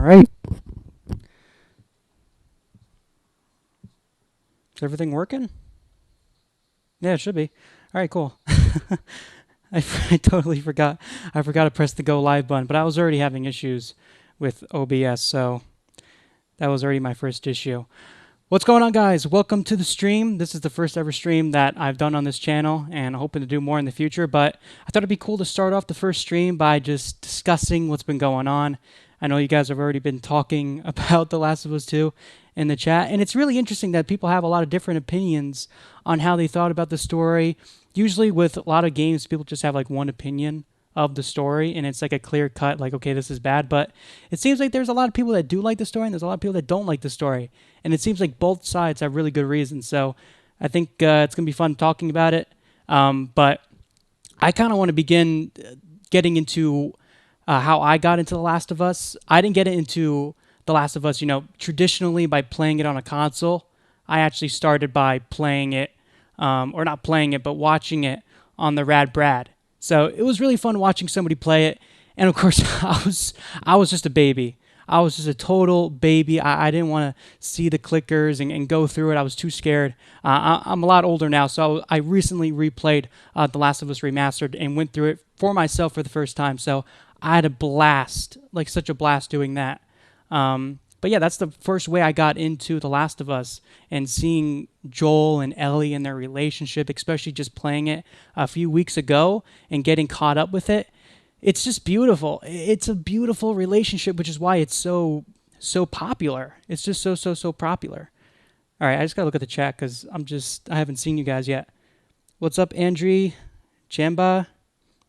All right. Is everything working? Yeah, it should be. All right, cool. I totally forgot. I forgot to press the go live button, but I was already having issues with OBS, so that was already my first issue. What's going on, guys? Welcome to the stream. This is the first ever stream that I've done on this channel, and I'm hoping to do more in the future, but I thought it'd be cool to start off the first stream by just discussing what's been going on. I know you guys have already been talking about The Last of Us 2 in the chat, and it's really interesting that people have a lot of different opinions on how they thought about the story. Usually with a lot of games, people just have like one opinion of the story, and it's like a clear cut, like, okay, this is bad. But it seems like there's a lot of people that do like the story, and there's a lot of people that don't like the story. And it seems like both sides have really good reasons. So I think it's going to be fun talking about it. But I kind of want to begin getting into how I got into The Last of Us. I didn't get into The Last of Us, traditionally by playing it on a console. I actually started by playing it, or not playing it, but watching it on the Rad Brad. So it was really fun watching somebody play it. And of course, I was just a baby. I was just a total baby. I didn't want to see the clickers and go through it. I was too scared. I'm a lot older now, so I recently replayed The Last of Us Remastered and went through it for myself for the first time. So I had a blast, like such a blast doing that. But yeah, that's the first way I got into The Last of Us, and seeing Joel and Ellie and their relationship, especially just playing it a few weeks ago and getting caught up with it. It's just beautiful. It's a beautiful relationship, which is why it's so popular. It's just so popular. All right, I just got to look at the chat because I haven't seen you guys yet. What's up, Andre, Jamba,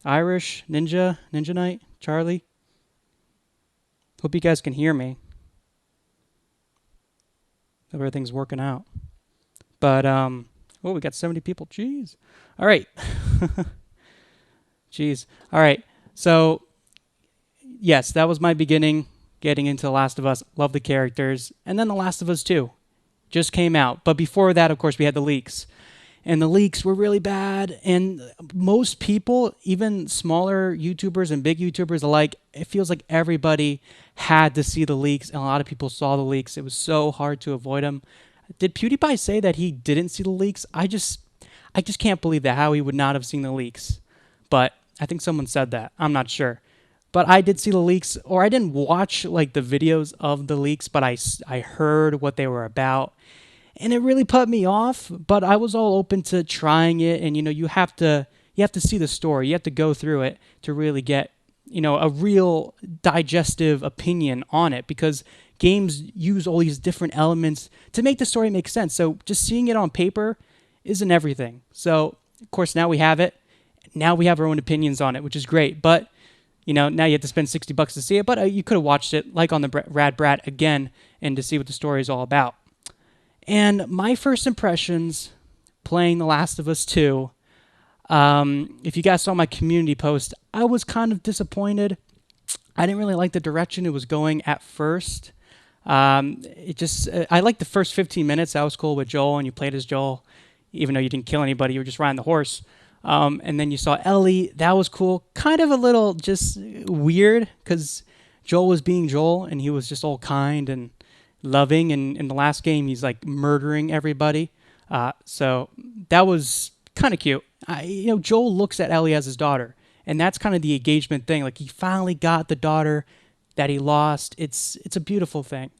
Irish, Ninja Knight, Charlie? Hope you guys can hear me. Everything's working out. But, we got 70 people. Jeez. All right. Jeez. All right. So, yes, that was my beginning, getting into The Last of Us. Love the characters. And then The Last of Us 2 just came out. But before that, of course, we had the leaks. And the leaks were really bad. And most people, even smaller YouTubers and big YouTubers alike, it feels like everybody had to see the leaks. And a lot of people saw the leaks. It was so hard to avoid them. Did PewDiePie say that he didn't see the leaks? I just can't believe that, how he would not have seen the leaks. But I think someone said that. I'm not sure. But I did see the leaks, or I didn't watch like the videos of the leaks, but I heard what they were about. And it really put me off, but I was all open to trying it. And, you have to see the story. You have to go through it to really get, a real digestive opinion on it, because games use all these different elements to make the story make sense. So just seeing it on paper isn't everything. So, of course, now we have it. Now we have our own opinions on it, which is great. But, now you have to spend $60 to see it. But you could have watched it like on the Rad Brat again and to see what the story is all about. And my first impressions playing The Last of Us 2, if you guys saw my community post, I was kind of disappointed. I didn't really like the direction it was going at first. I liked the first 15 minutes. That was cool with Joel, and you played as Joel, even though you didn't kill anybody. You were just riding the horse. And then you saw Ellie. That was cool. Kind of a little just weird, because Joel was being Joel, and he was just all kind and loving, and in the last game he's like murdering everybody, so that was kind of cute. Joel looks at Ellie as his daughter, and that's kind of the engagement thing. Like, he finally got the daughter that he lost. It's a beautiful thing.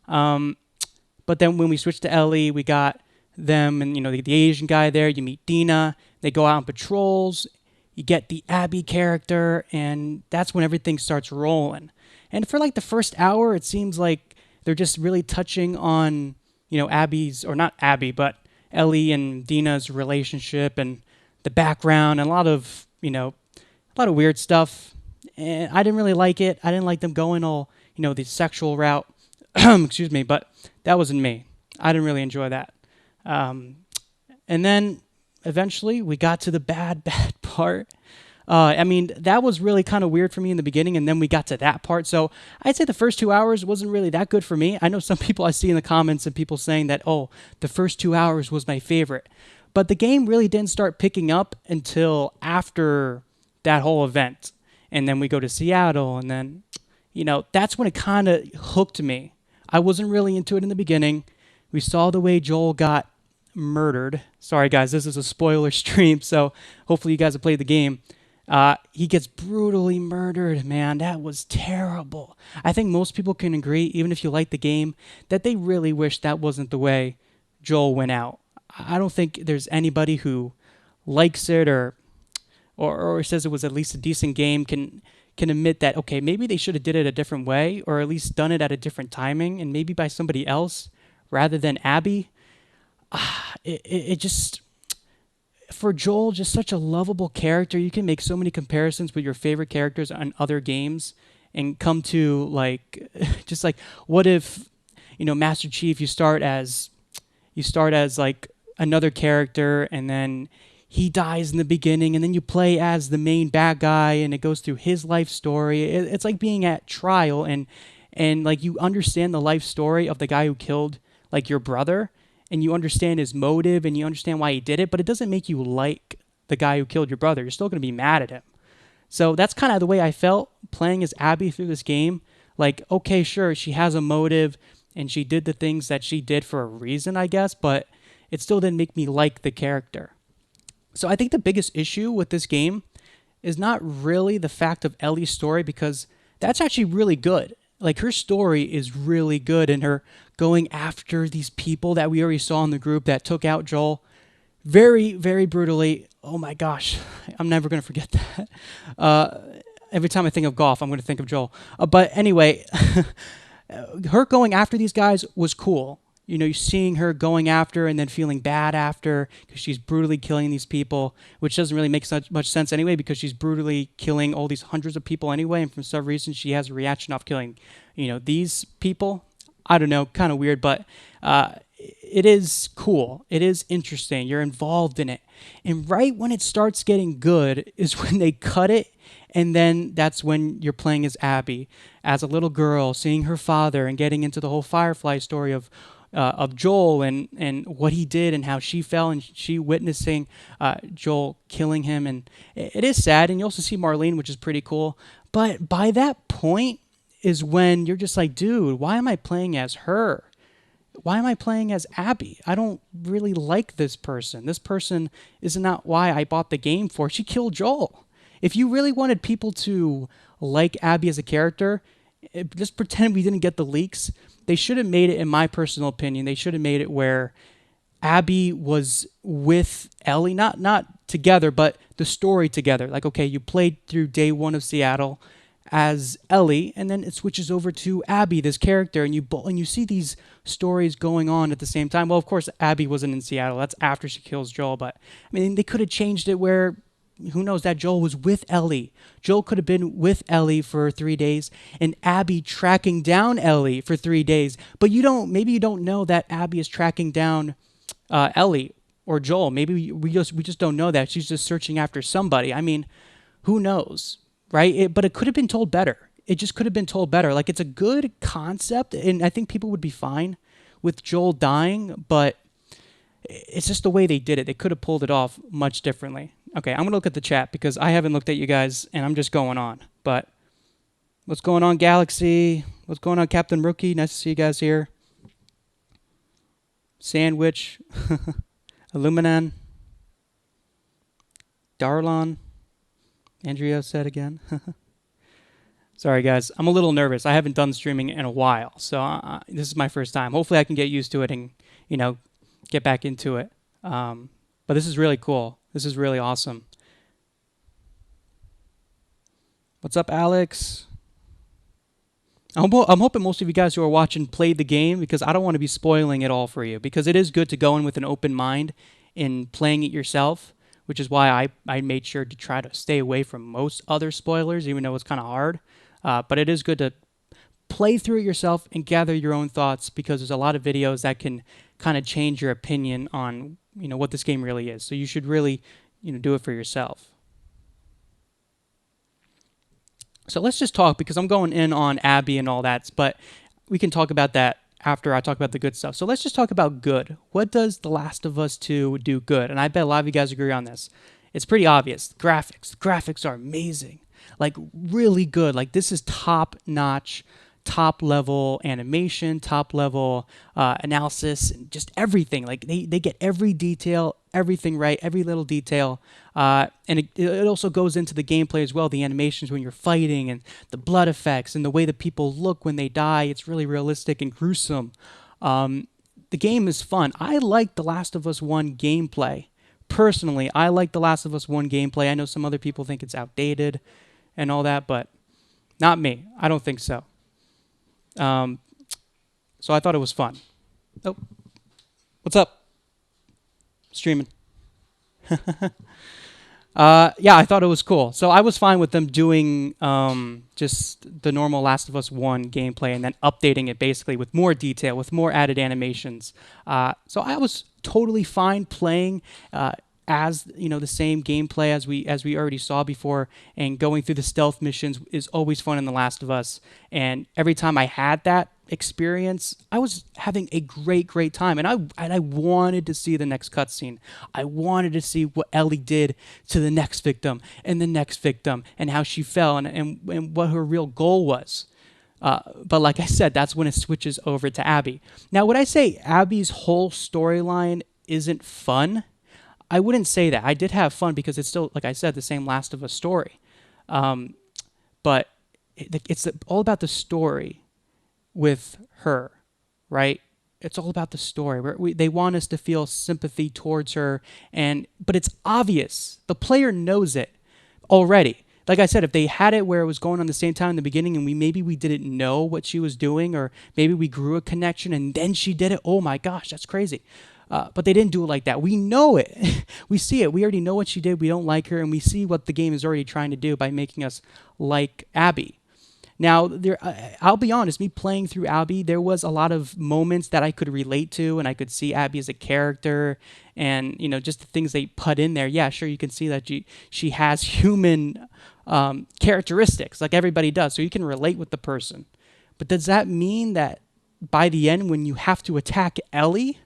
But then when we switched to Ellie, we got them, and the Asian guy there. You meet Dina. They go out on patrols. You get the Abby character, and that's when everything starts rolling. And for like the first hour, it seems like they're just really touching on, Abby's, or not Abby, but Ellie and Dina's relationship and the background, and a lot of weird stuff. And I didn't really like it. I didn't like them going all, the sexual route. Excuse me, but that wasn't me. I didn't really enjoy that. And then eventually we got to the bad part. That was really kind of weird for me in the beginning, and then we got to that part. So I'd say the first 2 hours wasn't really that good for me. I know some people I see in the comments and people saying that, the first 2 hours was my favorite. But the game really didn't start picking up until after that whole event. And then we go to Seattle, and then, that's when it kind of hooked me. I wasn't really into it in the beginning. We saw the way Joel got murdered. Sorry, guys, this is a spoiler stream, so hopefully you guys have played the game. He gets brutally murdered, man. That was terrible. I think most people can agree, even if you like the game, that they really wish that wasn't the way Joel went out. I don't think there's anybody who likes it or says it was at least a decent game can admit that, okay, maybe they should have did it a different way, or at least done it at a different timing, and maybe by somebody else rather than Abby. It just, for Joel, just such a lovable character. You can make so many comparisons with your favorite characters on other games and come to like, just like, what if, Master Chief, you start as like another character, and then he dies in the beginning, and then you play as the main bad guy, and it goes through his life story. It's like being at trial, and like you understand the life story of the guy who killed like your brother, and you understand his motive, and you understand why he did it, but it doesn't make you like the guy who killed your brother. You're still going to be mad at him. So that's kind of the way I felt playing as Abby through this game. Like, okay, sure, she has a motive, and she did the things that she did for a reason, I guess, but it still didn't make me like the character. So I think the biggest issue with this game is not really the fact of Ellie's story, because that's actually really good. Like, her story is really good, and her going after these people that we already saw in the group that took out Joel very, very brutally. Oh my gosh, I'm never going to forget that. Every time I think of golf, I'm going to think of Joel. But anyway, her going after these guys was cool. You're seeing her going after and then feeling bad after because she's brutally killing these people, which doesn't really make much sense anyway, because she's brutally killing all these hundreds of people anyway, and for some reason she has a reaction of killing, these people. I don't know, kind of weird, but it is cool. It is interesting. You're involved in it. And right when it starts getting good is when they cut it, and then that's when you're playing as Abby, as a little girl, seeing her father and getting into the whole Firefly story of Joel and what he did and how she fell, and she witnessing Joel killing him. And it is sad. And you also see Marlene, which is pretty cool. But by that point is when you're just like, dude, why am I playing as her? Why am I playing as Abby? I don't really like this person. This person is not why I bought the game for. She killed Joel. If you really wanted people to like Abby as a character, just pretend we didn't get the leaks. They should have made it, in my personal opinion, they should have made it where Abby was with Ellie, not together, but the story together. Like, okay, you played through day one of Seattle as Ellie, and then it switches over to Abby, this character, and you see these stories going on at the same time. Well, of course, Abby wasn't in Seattle. That's after she kills Joel, but I mean, they could have changed it where, who knows, that Joel was with Ellie. Joel could have been with Ellie for 3 days, and Abby tracking down Ellie for 3 days. But maybe you don't know that Abby is tracking down Ellie or Joel. Maybe we just don't know that. She's just searching after somebody. I mean, who knows, right? But it could have been told better. It just could have been told better. Like, it's a good concept, and I think people would be fine with Joel dying, but it's just the way they did it. They could have pulled it off much differently. Okay, I'm going to look at the chat because I haven't looked at you guys, and I'm just going on. But what's going on, Galaxy? What's going on, Captain Rookie? Nice to see you guys here. Sandwich. Illuminan. Darlon. Andrea said again. Sorry, guys. I'm a little nervous. I haven't done streaming in a while, so this is my first time. Hopefully I can get used to it and, get back into it. But this is really cool. This is really awesome. What's up, Alex? I'm hoping most of you guys who are watching played the game, because I don't want to be spoiling it all for you, because it is good to go in with an open mind in playing it yourself, which is why I made sure to try to stay away from most other spoilers, even though it's kind of hard. But it is good to play through it yourself and gather your own thoughts, because there's a lot of videos that can kind of change your opinion on what this game really is. So you should really do it for yourself. So let's just talk, because I'm going in on Abby and all that, but we can talk about that after I talk about the good stuff. So let's just talk about good. What does The Last of Us 2 do good? And I bet a lot of you guys agree on this. It's pretty obvious. Graphics. The graphics are amazing. like really good. Like this is top notch, top level animation, top level analysis, and just everything. Like they get every detail, everything right, every little detail. And it also goes into the gameplay as well, the animations when you're fighting and the blood effects and the way that people look when they die. It's really realistic and gruesome. The game is fun. I like The Last of Us 1 gameplay. Personally, I like The Last of Us 1 gameplay. I know some other people think it's outdated and all that, but not me. I don't think so. So I thought it was fun. Oh, what's up? Streaming. Yeah, I thought it was cool. So I was fine with them doing just the normal Last of Us 1 gameplay and then updating it basically with more detail, with more added animations. So I was totally fine playing as the same gameplay as we already saw before, and going through the stealth missions is always fun in The Last of Us. And every time I had that experience, I was having a great time, and I wanted to see the next cutscene. I wanted to see what Ellie did to the next victim and the next victim, and how she fell, and what her real goal was. But like I said, that's when it switches over to Abby. Now, would I say Abby's whole storyline isn't fun? I wouldn't say that. I did have fun because it's still, like I said, the same Last of Us story. But it's all about the story with her, right? It's all about the story. They want us to feel sympathy towards her, but it's obvious. The player knows it already. Like I said, if they had it where it was going on the same time in the beginning and maybe we didn't know what she was doing, or maybe we grew a connection and then she did it, oh my gosh, that's crazy. But they didn't do it like that. We know it. We see it. We already know what she did. We don't like her, and we see what the game is already trying to do by making us like Abby. Now, I'll be honest, me playing through Abby, there was a lot of moments that I could relate to, and I could see Abby as a character, and just the things they put in there. Yeah, sure, you can see that she has human characteristics, like everybody does, so you can relate with the person. But does that mean that by the end, when you have to attack Ellie,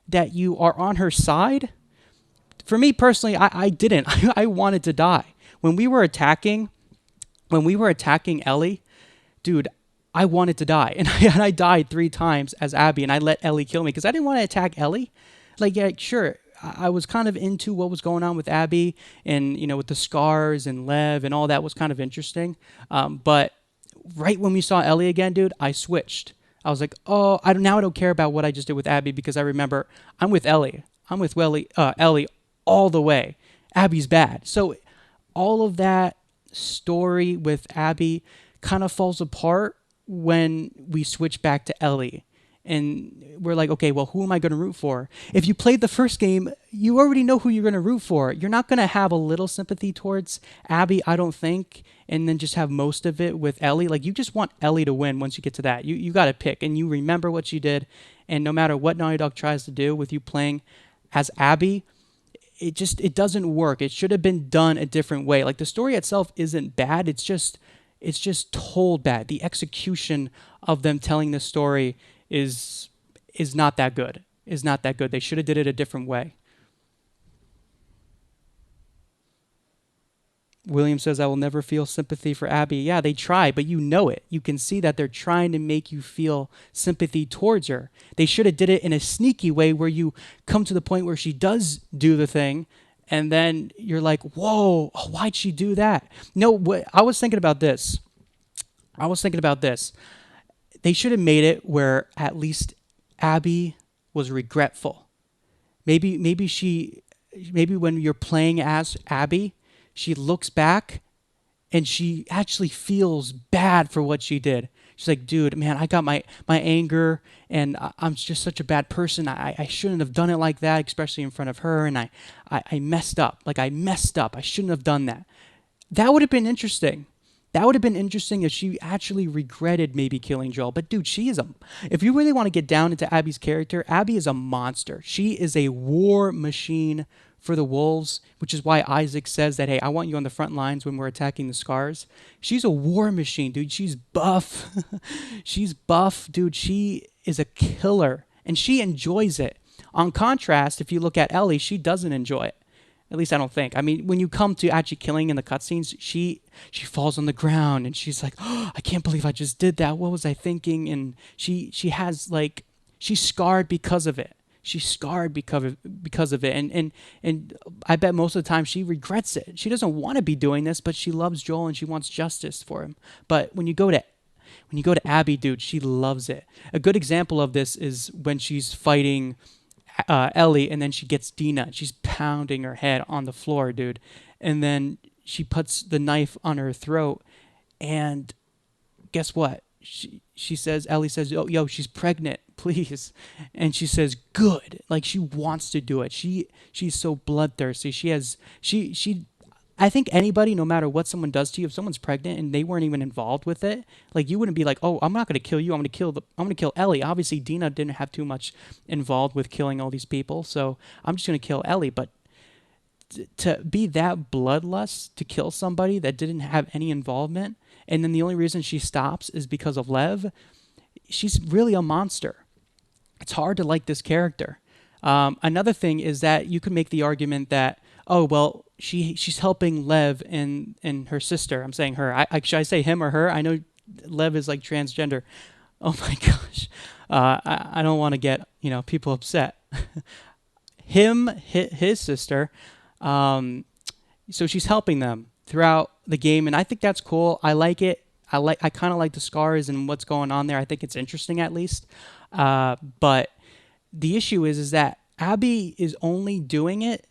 that you are on her side? For me personally, I didn't. I wanted to die. When we were attacking Ellie, dude, I wanted to die. And I died 3 times as Abby, and I let Ellie kill me because I didn't want to attack Ellie. Like, yeah, sure, I was kind of into what was going on with Abby, and with the scars and Lev and all that was kind of interesting. But right when we saw Ellie again, dude, I switched. I was like, oh, I don't care about what I just did with Abby, because I remember I'm with Ellie. I'm with Ellie all the way. Abby's bad. So all of that story with Abby kind of falls apart when we switch back to Ellie. And we're like, okay, well, who am I going to root for? If you played the first game, you already know who you're going to root for. You're not going to have a little sympathy towards Abby, I don't think, and then just have most of it with Ellie. Like, you just want Ellie to win once you get to that. You got to pick, and you remember what she did. And no matter what Naughty Dog tries to do with you playing as Abby, it doesn't work. It should have been done a different way. Like, the story itself isn't bad. It's just told bad. The execution of them telling the story is not that good. They should have did it a different way. William says, I will never feel sympathy for Abby. Yeah, they try, but you know it. You can see that they're trying to make you feel sympathy towards her. They should have did it in a sneaky way where you come to the point where she does do the thing, and then you're like, whoa, why'd she do that? No, I was thinking about this. They should have made it where at least Abby was regretful. Maybe when you're playing as Abby, she looks back and she actually feels bad for what she did. She's like, dude, man, I got my anger, and I'm just such a bad person. I shouldn't have done it like that, especially in front of her, and I messed up. Like, I messed up. I shouldn't have done that. That would have been interesting. That would have been interesting if she actually regretted maybe killing Joel. But dude, if you really want to get down into Abby's character, Abby is a monster. She is a war machine for the wolves, which is why Isaac says that, hey, I want you on the front lines when we're attacking the scars. She's a war machine, dude. She's buff. She's buff, dude. She is a killer, and she enjoys it. On contrast, if you look at Ellie, she doesn't enjoy it. At least I don't think. I mean, when you come to actually killing in the cutscenes, she falls on the ground and she's like, "Oh, I can't believe I just did that. What was I thinking?" And she has like she's scarred because of it. She's scarred because of it, and I bet most of the time she regrets it. She doesn't want to be doing this, but she loves Joel and she wants justice for him. But when you go to Abby, dude, she loves it. A good example of this is when she's fighting Ellie, and then she gets Dina. She's pounding her head on the floor, dude, and then she puts the knife on her throat, and guess what? She says Ellie says, yo, she's pregnant, please," and she says, "Good." Like she wants to do it. She's so bloodthirsty. She I think anybody, no matter what someone does to you, if someone's pregnant and they weren't even involved with it, like you wouldn't be like, "Oh, I'm not going to kill you. I'm going to kill Ellie." Obviously, Dina didn't have too much involved with killing all these people, so I'm just going to kill Ellie. But to be that bloodlust to kill somebody that didn't have any involvement, and then the only reason she stops is because of Lev, she's really a monster. It's hard to like this character. Another thing is that you could make the argument that, oh well, she's helping Lev and her sister. I'm saying her. Should I say him or her? I know Lev is like transgender. Oh my gosh, I don't want to get people upset. His sister. So she's helping them throughout the game, and I think that's cool. I like it. I kind of like the scars and what's going on there. I think it's interesting at least. But the issue is that Abby is only doing it.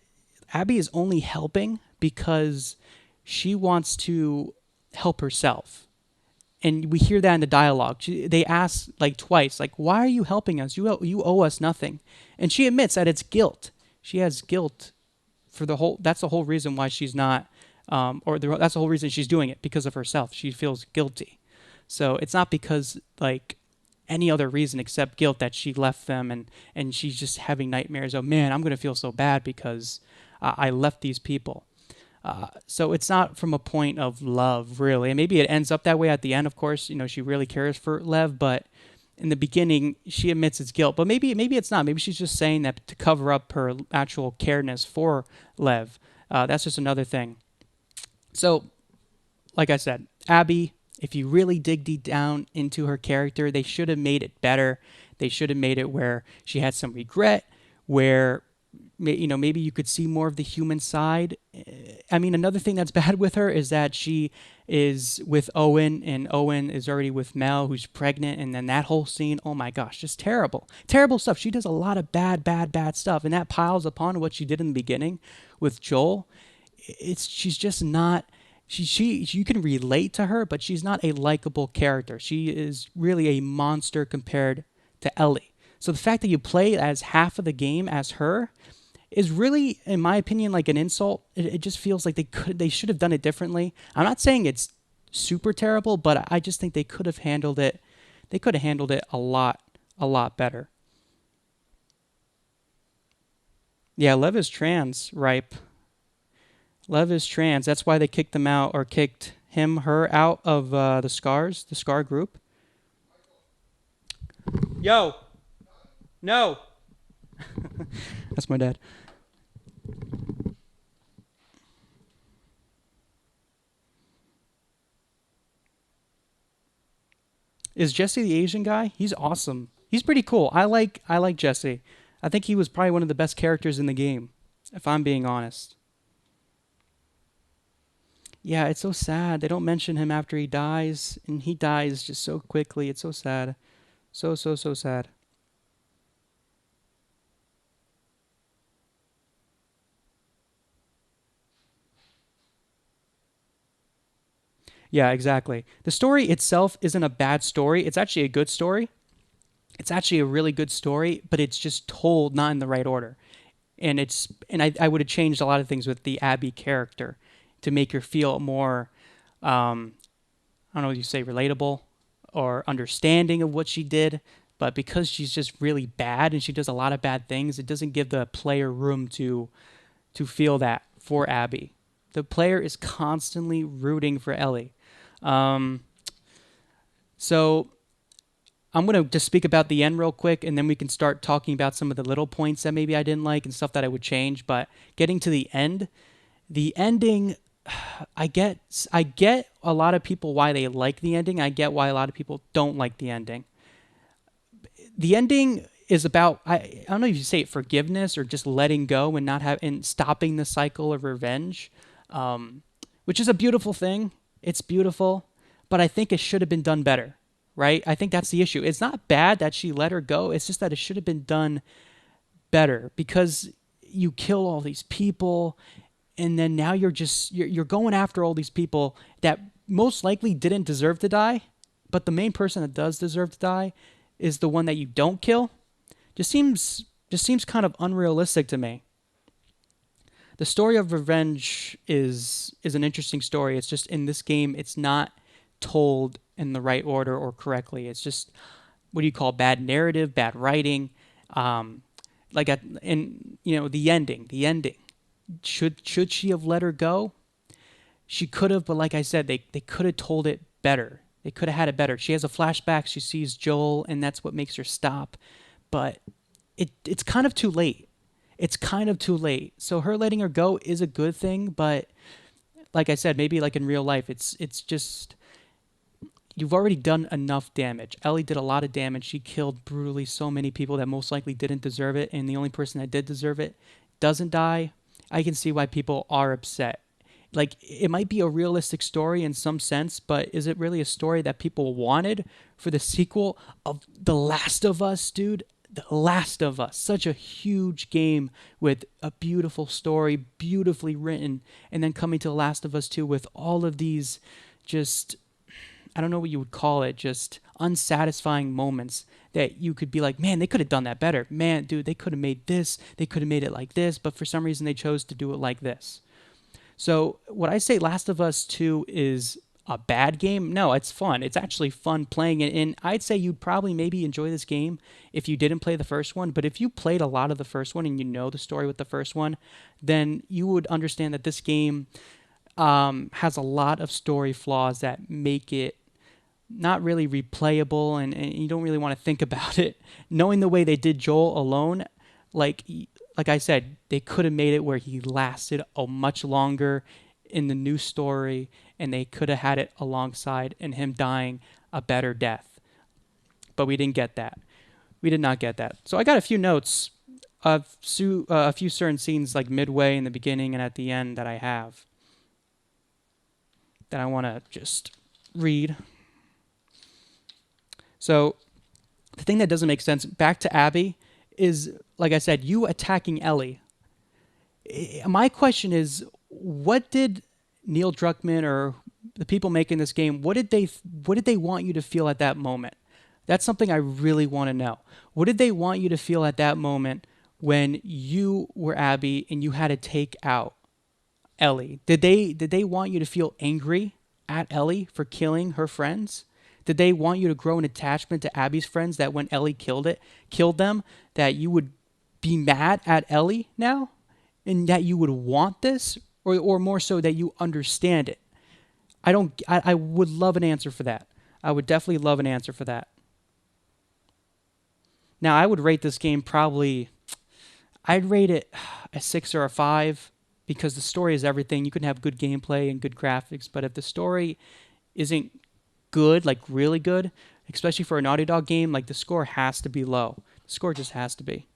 Abby is only helping because she wants to help herself. And we hear that in the dialogue. They ask like twice, like, "Why are you helping us? You owe us nothing." And she admits that it's guilt. She has guilt for the whole. That's the whole reason why she's not, that's the whole reason she's doing it, because of herself. She feels guilty. So it's not because like any other reason except guilt that she left them, and she's just having nightmares. Oh man, I'm gonna feel so bad because I left these people. So it's not from a point of love, really. And maybe it ends up that way at the end, of course. She really cares for Lev, but in the beginning, she admits it's guilt. But maybe it's not. Maybe she's just saying that to cover up her actual careness for Lev. That's just another thing. So, like I said, Abby, if you really dig deep down into her character, they should have made it better. They should have made it where she had some regret, where maybe you could see more of the human side. I mean, another thing that's bad with her is that she is with Owen, and Owen is already with Mel, who's pregnant, and then that whole scene, oh my gosh, just terrible. Terrible stuff. She does a lot of bad stuff, and that piles upon what she did in the beginning with Joel. She's just not... you can relate to her, but she's not a likable character. She is really a monster compared to Ellie. So the fact that you play as half of the game as her is really, in my opinion, like an insult. It just feels like they should have done it differently. I'm not saying it's super terrible, but I just think they could have handled it. They could have handled it a lot better. Yeah, Lev is trans, Ripe. Lev is trans. That's why they kicked them out, or kicked her out of the Scar group. Yo! No! That's my dad. Is Jesse the Asian guy? He's awesome. He's pretty cool. I like Jesse. I think he was probably one of the best characters in the game, if I'm being honest. Yeah, it's so sad. They don't mention him after he dies, and he dies just so quickly. It's so sad. So sad. Yeah, exactly. The story itself isn't a bad story. It's actually a good story. It's actually a really good story, but it's just told not in the right order. And I would have changed a lot of things with the Abby character to make her feel more, I don't know what you say, relatable or understanding of what she did. But because she's just really bad and she does a lot of bad things, it doesn't give the player room to feel that for Abby. The player is constantly rooting for Ellie. So I'm going to just speak about the end real quick, and then we can start talking about some of the little points that maybe I didn't like and stuff that I would change. But getting to the ending, I get a lot of people why they like the ending. I get why a lot of people don't like the ending. The ending is about, I don't know if you say it, forgiveness or just letting go and not have and stopping the cycle of revenge, which is a beautiful thing. It's beautiful, but I think it should have been done better, right? I think that's the issue. It's not bad that she let her go. It's just that it should have been done better because you kill all these people, and then now you're going after all these people that most likely didn't deserve to die, but the main person that does deserve to die is the one that you don't kill. Just seems kind of unrealistic to me. The story of revenge is an interesting story. It's just in this game, it's not told in the right order or correctly. It's just what do you call bad narrative, bad writing, um, and the ending. The ending should she have let her go? She could have, but like I said, they could have told it better. They could have had it better. She has a flashback. She sees Joel, and that's what makes her stop. But it's kind of too late. It's kind of too late. So her letting her go is a good thing, but like I said, maybe like in real life, it's just you've already done enough damage. Ellie did a lot of damage. She killed brutally so many people that most likely didn't deserve it, and the only person that did deserve it doesn't die. I can see why people are upset. Like it might be a realistic story in some sense, but is it really a story that people wanted for the sequel of The Last of Us, dude? The Last of Us, such a huge game with a beautiful story, beautifully written, and then coming to The Last of Us 2 with all of these just I don't know what you would call it, just unsatisfying moments that you could be like, man, they could have done that better. Man, dude, they could have made this, they could have made it like this, but for some reason they chose to do it like this. So, would I say Last of Us 2 is a bad game? No, it's fun. It's actually fun playing it. And I'd say you'd probably maybe enjoy this game if you didn't play the first one. But if you played a lot of the first one and you know the story with the first one, then you would understand that this game has a lot of story flaws that make it not really replayable, and you don't really want to think about it. Knowing the way they did Joel alone, like like I said, they could have made it where he lasted a much longer in the new story, and they could have had it alongside and him dying a better death. But we didn't get that. We did not get that. So I got a few notes of a few certain scenes like midway in the beginning and at the end that I have that I want to just read. So the thing that doesn't make sense, back to Abby, is, like I said, you attacking Ellie. My question is, what did Neil Druckmann or the people making this game, what did they want you to feel at that moment? That's something I really want to know. What did they want you to feel at that moment when you were Abby and you had to take out Ellie? Did they want you to feel angry at Ellie for killing her friends? Did they want you to grow an attachment to Abby's friends that when Ellie killed them, that you would be mad at Ellie now? And that you would want this? Or more so that you understand it? I would love an answer for that. I would definitely love an answer for that. Now, I would rate this game probably, I'd rate it a 6 or a 5 because the story is everything. You can have good gameplay and good graphics, but if the story isn't good, like really good, especially for a Naughty Dog game, like the score has to be low. The score just has to be.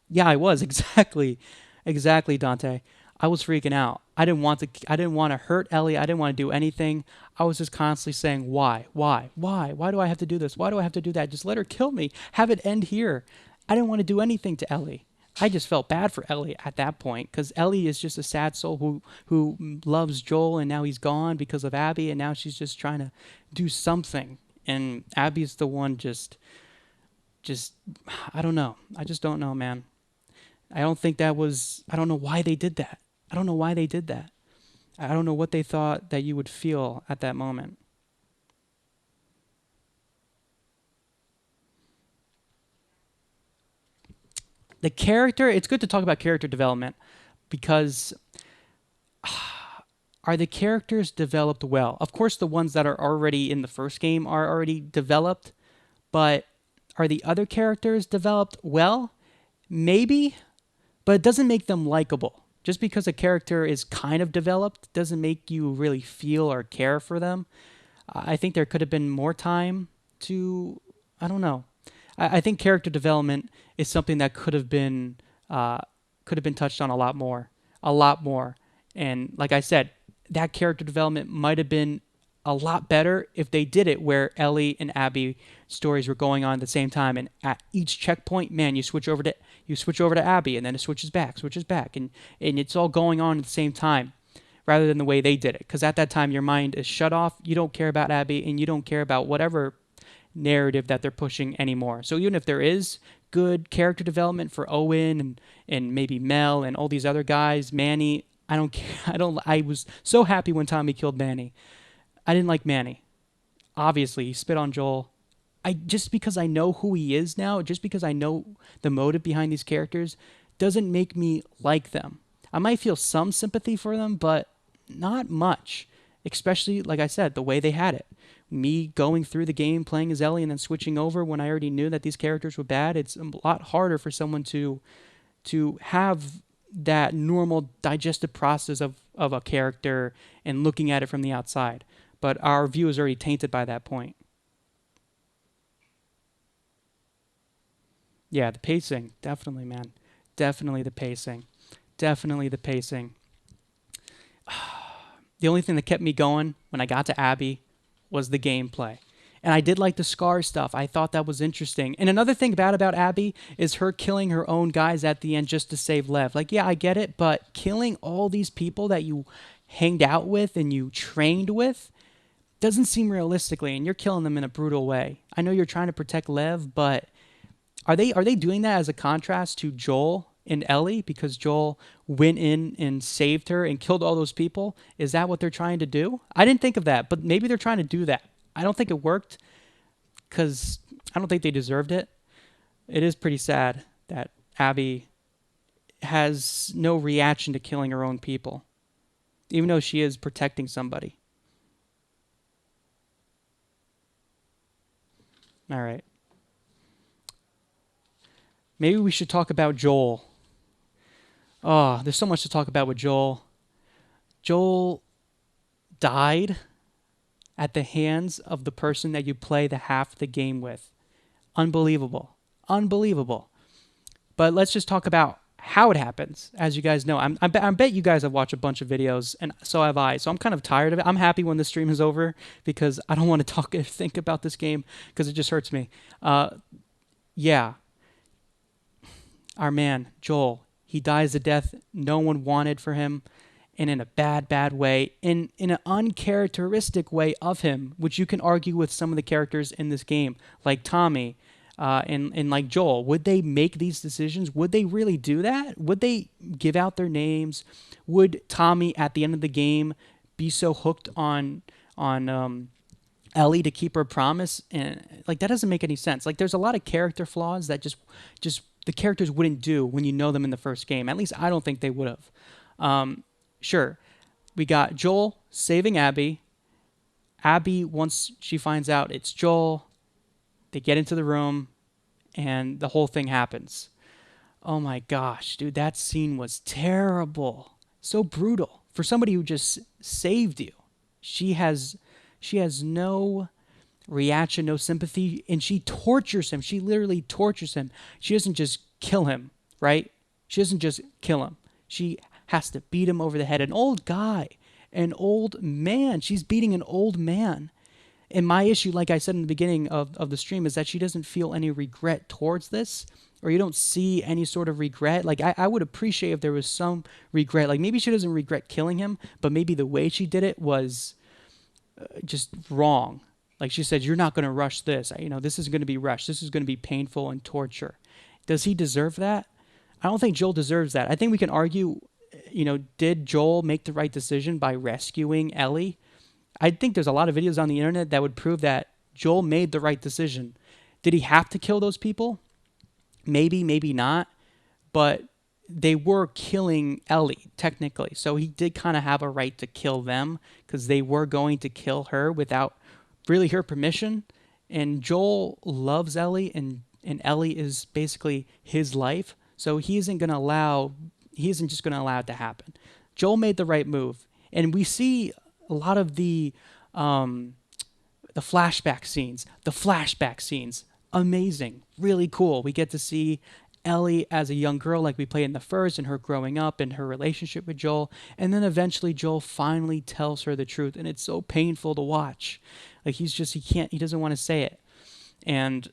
Yeah, I was exactly, Dante. I was freaking out. I didn't want to hurt Ellie. I didn't want to do anything. I was just constantly saying, why do I have to do this? Why do I have to do that? Just let her kill me. Have it end here. I didn't want to do anything to Ellie. I just felt bad for Ellie at that point because Ellie is just a sad soul who loves Joel, and now he's gone because of Abby, and now she's just trying to do something, and Abby's the one just I don't know. I just don't know, man. I don't think that was. I don't know why they did that. I don't know why they did that. I don't know what they thought that you would feel at that moment. The character. It's good to talk about character development because are the characters developed well? Of course, the ones that are already in the first game are already developed, but are the other characters developed well? Maybe, but it doesn't make them likable. Just because a character is kind of developed doesn't make you really feel or care for them. I think there could have been more time to, I don't know. I think character development is something that could have been touched on a lot more. And like I said, that character development might have been a lot better if they did it where Ellie and Abby stories were going on at the same time, and at each checkpoint, man, you switch over to Abby, and then it switches back, and it's all going on at the same time, rather than the way they did it. Because at that time, your mind is shut off. You don't care about Abby, and you don't care about whatever narrative that they're pushing anymore. So even if there is good character development for Owen and maybe Mel and all these other guys, Manny, I don't care. I was so happy when Tommy killed Manny. I didn't like Manny. Obviously, he spit on Joel. Just because I know who he is now, just because I know the motive behind these characters, doesn't make me like them. I might feel some sympathy for them, but not much. Especially, like I said, the way they had it. Me going through the game, playing as Ellie, and then switching over when I already knew that these characters were bad. It's a lot harder for someone to have that normal digestive process of a character and looking at it from the outside. But our view is already tainted by that point. Yeah, the pacing. Definitely, man. Definitely the pacing. Definitely the pacing. The only thing that kept me going when I got to Abby was the gameplay. And I did like the Scar stuff. I thought that was interesting. And another thing bad about Abby is her killing her own guys at the end just to save Lev. Like, yeah, I get it, but killing all these people that you hanged out with and you trained with doesn't seem realistically, and you're killing them in a brutal way. I know you're trying to protect Lev, but are they doing that as a contrast to Joel and Ellie, because Joel went in and saved her and killed all those people? Is that what they're trying to do? I didn't think of that, but maybe they're trying to do that. I don't think it worked because I don't think they deserved it. It is pretty sad that Abby has no reaction to killing her own people, even though she is protecting somebody. All right. Maybe we should talk about Joel. Oh, there's so much to talk about with Joel. Joel died at the hands of the person that you play the half the game with. Unbelievable. Unbelievable. But let's just talk about how it happens. As you guys know, I bet you guys have watched a bunch of videos, and so have I. So I'm kind of tired of it. I'm happy when the stream is over because I don't want to talk or think about this game because it just hurts me. Yeah. Our man, Joel, he dies a death no one wanted for him, and in a bad, bad way, in an uncharacteristic way of him, which you can argue with some of the characters in this game, like Tommy and like Joel. Would they make these decisions? Would they really do that? Would they give out their names? Would Tommy, at the end of the game, be so hooked on Ellie to keep her promise? And like, that doesn't make any sense. Like, there's a lot of character flaws that just the characters wouldn't do when you know them in the first game. At least I don't think they would have. Sure, we got Joel saving Abby. Abby, once she finds out it's Joel, they get into the room, and the whole thing happens. Oh my gosh, dude, that scene was terrible. So brutal. For somebody who just saved you. She has no reaction, no sympathy, and she tortures him. She literally tortures him. She doesn't just kill him, right? She doesn't just kill him. She has to beat him over the head. An old guy, an old man. She's beating an old man. And my issue, like I said in the beginning of the stream, is that she doesn't feel any regret towards this, or you don't see any sort of regret. Like, I would appreciate if there was some regret. Like, maybe she doesn't regret killing him, but maybe the way she did it was just wrong. Like she said, you're not going to rush this. This is going to be rushed. This is going to be painful and torture. Does he deserve that? I don't think Joel deserves that. I think we can argue, did Joel make the right decision by rescuing Ellie? I think there's a lot of videos on the internet that would prove that Joel made the right decision. Did he have to kill those people? Maybe, maybe not. But they were killing Ellie technically, so he did kind of have a right to kill them because they were going to kill her without really her permission. And Joel loves Ellie, and Ellie is basically his life, so he isn't just going to allow it to happen. Joel made the right move, and we see a lot of um, the flashback scenes, amazing, really cool. We get to see Ellie as a young girl, like we played in the first, and her growing up and her relationship with Joel, and then eventually Joel finally tells her the truth, and it's so painful to watch. Like he doesn't want to say it, and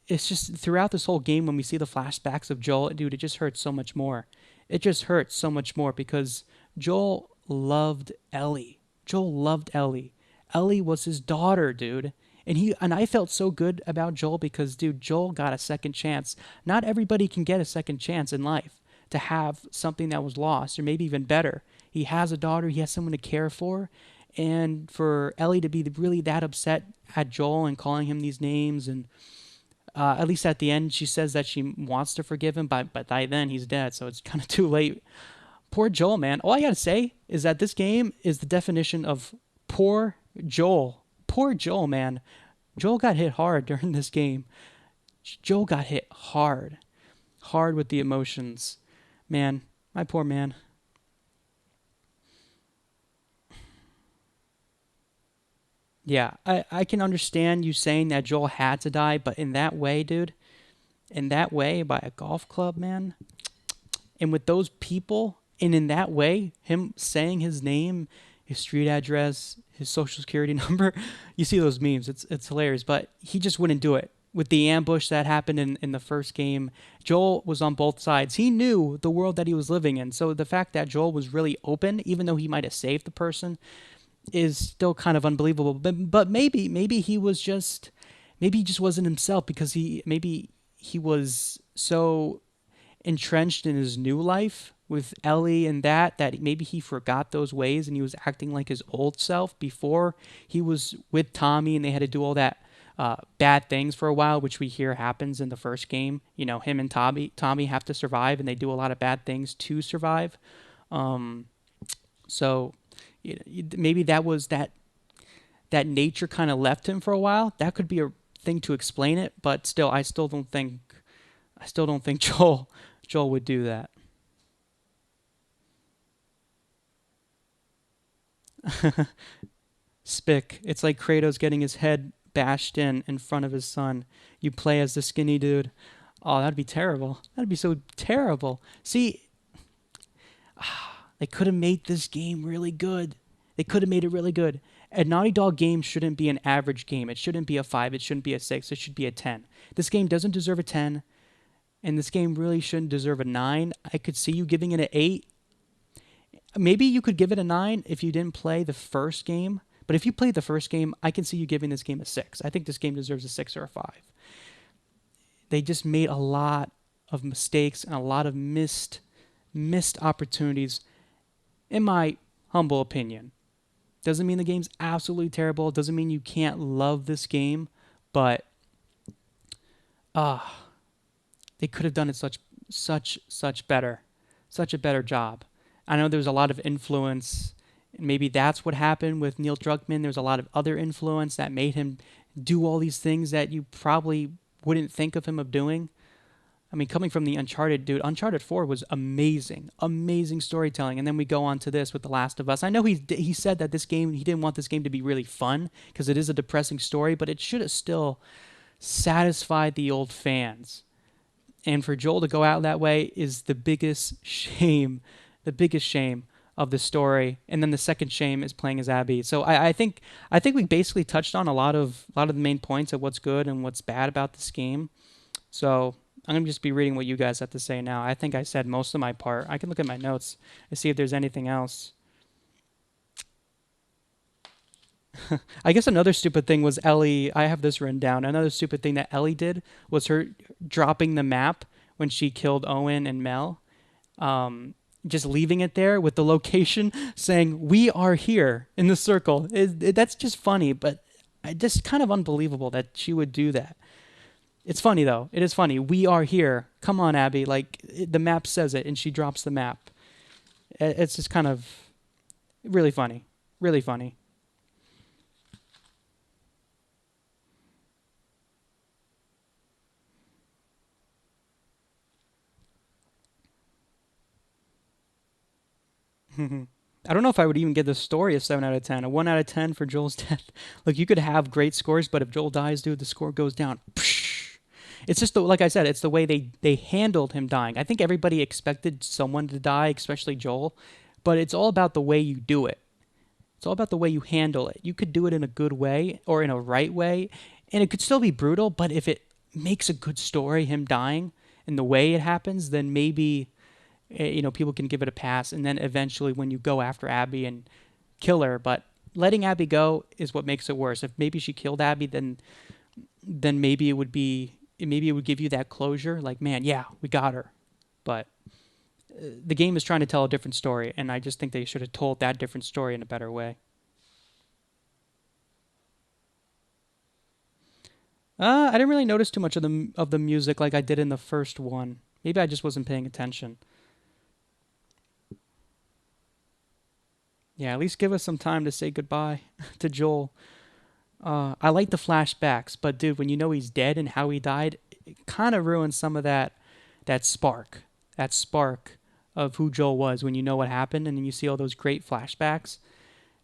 it's just throughout this whole game when we see the flashbacks of Joel, dude, it just hurts so much more. It just hurts so much more because Joel loved Ellie. Joel loved Ellie. Ellie was his daughter, dude. And I felt so good about Joel because, dude, Joel got a second chance. Not everybody can get a second chance in life to have something that was lost, or maybe even better. He has a daughter, he has someone to care for, and for Ellie to be really that upset at Joel and calling him these names, and at least at the end, she says that she wants to forgive him, but by then he's dead, so it's kind of too late. Poor Joel, man. All I gotta say is that this game is the definition of poor Joel. Poor Joel, man. Joel got hit hard during this game. Joel got hit hard. Hard with the emotions. Man, my poor man. Yeah, I can understand you saying that Joel had to die, but in that way, dude, in that way, by a golf club, man, and with those people, and in that way, him saying his name, his street address, his social security number, you see those memes. It's hilarious, but he just wouldn't do it. With the ambush that happened in the first game, Joel was on both sides. He knew the world that he was living in. So the fact that Joel was really open, even though he might have saved the person, is still kind of unbelievable. But maybe he just wasn't himself because maybe he was so entrenched in his new life with Ellie and that maybe he forgot those ways and he was acting like his old self before he was with Tommy and they had to do all that bad things for a while, which we hear happens in the first game. You know, him and Tommy have to survive and they do a lot of bad things to survive. So maybe that nature kind of left him for a while. That could be a thing to explain it, but still, I still don't think Joel would do that. Spick. It's like Kratos getting his head bashed in front of his son. You play as the skinny dude. Oh, that'd be terrible. That'd be so terrible. See, they could have made this game really good. They could have made it really good. A Naughty Dog game shouldn't be an average game. It shouldn't be a 5. It shouldn't be a 6. It should be a 10. This game doesn't deserve a 10. And this game really shouldn't deserve a 9. I could see you giving it an 8. Maybe you could give it a 9 if you didn't play the first game. But if you played the first game, I can see you giving this game a 6. I think this game deserves a 6 or a 5. They just made a lot of mistakes and a lot of missed opportunities, in my humble opinion. Doesn't mean the game's absolutely terrible. Doesn't mean you can't love this game, but they could have done it such a better job. I know there's a lot of influence. Maybe that's what happened with Neil Druckmann. There's a lot of other influence that made him do all these things that you probably wouldn't think of him of doing. I mean, coming from the Uncharted, dude, Uncharted 4 was amazing, amazing storytelling. And then we go on to this with The Last of Us. I know he said that this game, he didn't want this game to be really fun because it is a depressing story, but it should have still satisfied the old fans. And for Joel to go out that way is the biggest shame of the story. And then the second shame is playing as Abby. So I think we basically touched on a lot of the main points of what's good and what's bad about this game. So I'm going to just be reading what you guys have to say now. I think I said most of my part. I can look at my notes and see if there's anything else. I guess another stupid thing was Ellie. I have this written down. Another stupid thing that Ellie did was her dropping the map when she killed Owen and Mel. Just leaving it there with the location saying, "We are here" in the circle. That's just funny, but just kind of unbelievable that she would do that. It's funny though. It is funny. We are here. Come on, Abby. Like the map says it, and she drops the map. It's just kind of really funny. Really funny. I don't know if I would even give the story a 7 out of 10. A 1 out of 10 for Joel's death. Like, you could have great scores, but if Joel dies, dude, the score goes down. It's just, like I said, it's the way they handled him dying. I think everybody expected someone to die, especially Joel, but it's all about the way you do it. It's all about the way you handle it. You could do it in a good way or in a right way, and it could still be brutal, but if it makes a good story, him dying, and the way it happens, then maybe people can give it a pass, and then eventually when you go after Abby and kill her, but letting Abby go is what makes it worse. If maybe she killed Abby, then maybe it would give you that closure, like, man, yeah, we got her. But the game is trying to tell a different story, and I just think they should have told that different story in a better way. I didn't really notice too much of the music like I did in the first one. Maybe I just wasn't paying attention. Yeah, at least give us some time to say goodbye to Joel. I like the flashbacks, but dude, when you know he's dead and how he died, it kind of ruins some of that spark, that spark of who Joel was when you know what happened, and then you see all those great flashbacks.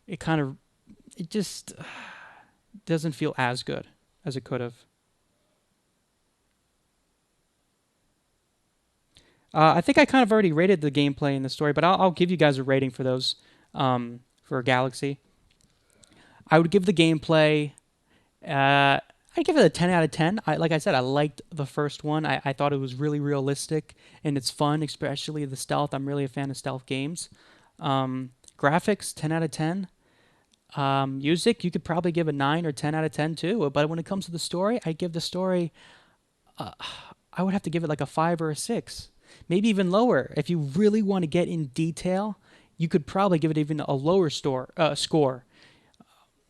It kind of it just doesn't feel as good as it could have. I think I kind of already rated the gameplay and the story, but I'll give you guys a rating for those for Galaxy. I would give the gameplay. I'd give it a 10 out of 10. Like I said, I liked the first one. I thought it was really realistic and it's fun, especially the stealth. I'm really a fan of stealth games. Graphics, 10 out of 10. Music, you could probably give a 9 or 10 out of 10 too. But when it comes to the story, I give the story, I would have to give it like a 5 or a 6. Maybe even lower. If you really want to get in detail, you could probably give it even a lower score.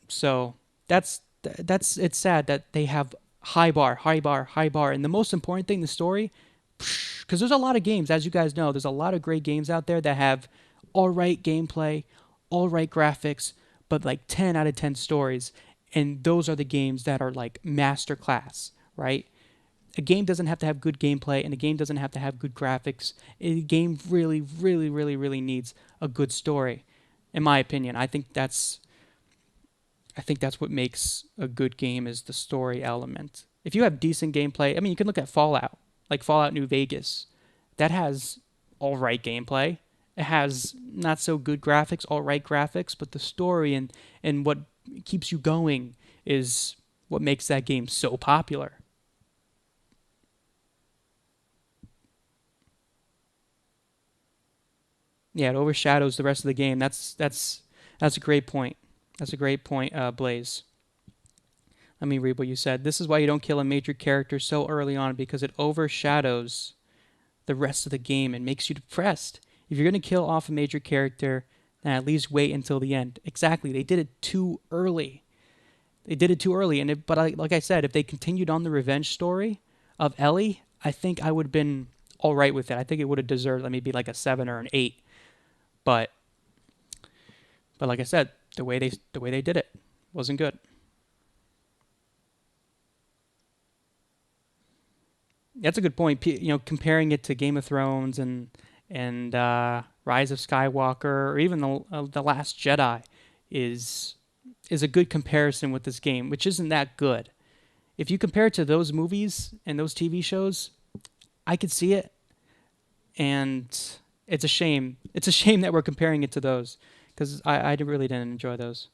So that's it's sad that they have high bar, high bar, high bar, and the most important thing, the story, because there's a lot of games, as you guys know, there's a lot of great games out there that have all right gameplay, all right graphics, but like 10 out of 10 stories, and those are the games that are like master class, right? A game doesn't have to have good gameplay, and a game doesn't have to have good graphics. A game really, really, really, really needs a good story, in my opinion. I think that's what makes a good game is the story element. If you have decent gameplay, I mean, you can look at Fallout, like Fallout New Vegas. That has all right gameplay. It has not so good graphics, all right graphics, but the story and what keeps you going is what makes that game so popular. Yeah, it overshadows the rest of the game. That's a great point. That's a great point, Blaze. Let me read what you said. This is why you don't kill a major character so early on because it overshadows the rest of the game and makes you depressed. If you're going to kill off a major character, then at least wait until the end. Exactly. They did it too early. They did it too early. Like I said, if they continued on the revenge story of Ellie, I think I would have been all right with it. I think it would have deserved maybe like a 7 or an 8. But like I said, the way they did it wasn't good. That's a good point. Comparing it to Game of Thrones and Rise of Skywalker or even the Last Jedi is is a good comparison with this game, which isn't that good. If you compare it to those movies and those TV shows, I could see it, and it's a shame. It's a shame that we're comparing it to those because I really didn't enjoy those.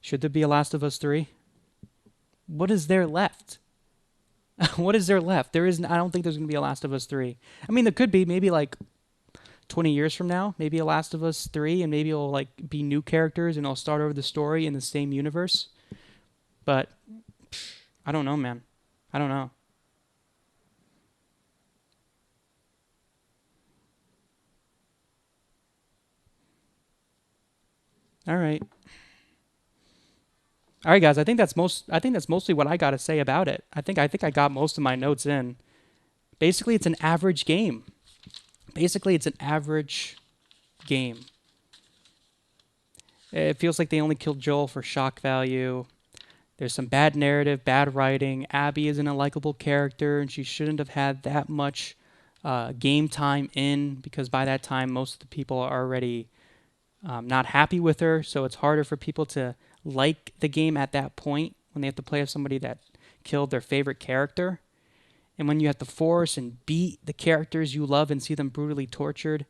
Should there be a Last of Us 3? What is there left? What is there left? There isn't. I don't think there's going to be a Last of Us 3. I mean, there could be maybe like 20 years from now, maybe a Last of Us 3, and maybe it'll like be new characters and it'll start over the story in the same universe. But I don't know, man. I don't know. All right. All right, guys. I think that's mostly what I got to say about it. I think I got most of my notes in. Basically, it's an average game. Basically, it's an average game. It feels like they only killed Joel for shock value. There's some bad narrative, bad writing. Abby isn't a likable character, and she shouldn't have had that much game time in, because by that time, most of the people are already not happy with her. So it's harder for people to like the game at that point when they have to play as somebody that killed their favorite character. And when you have to force and beat the characters you love and see them brutally tortured,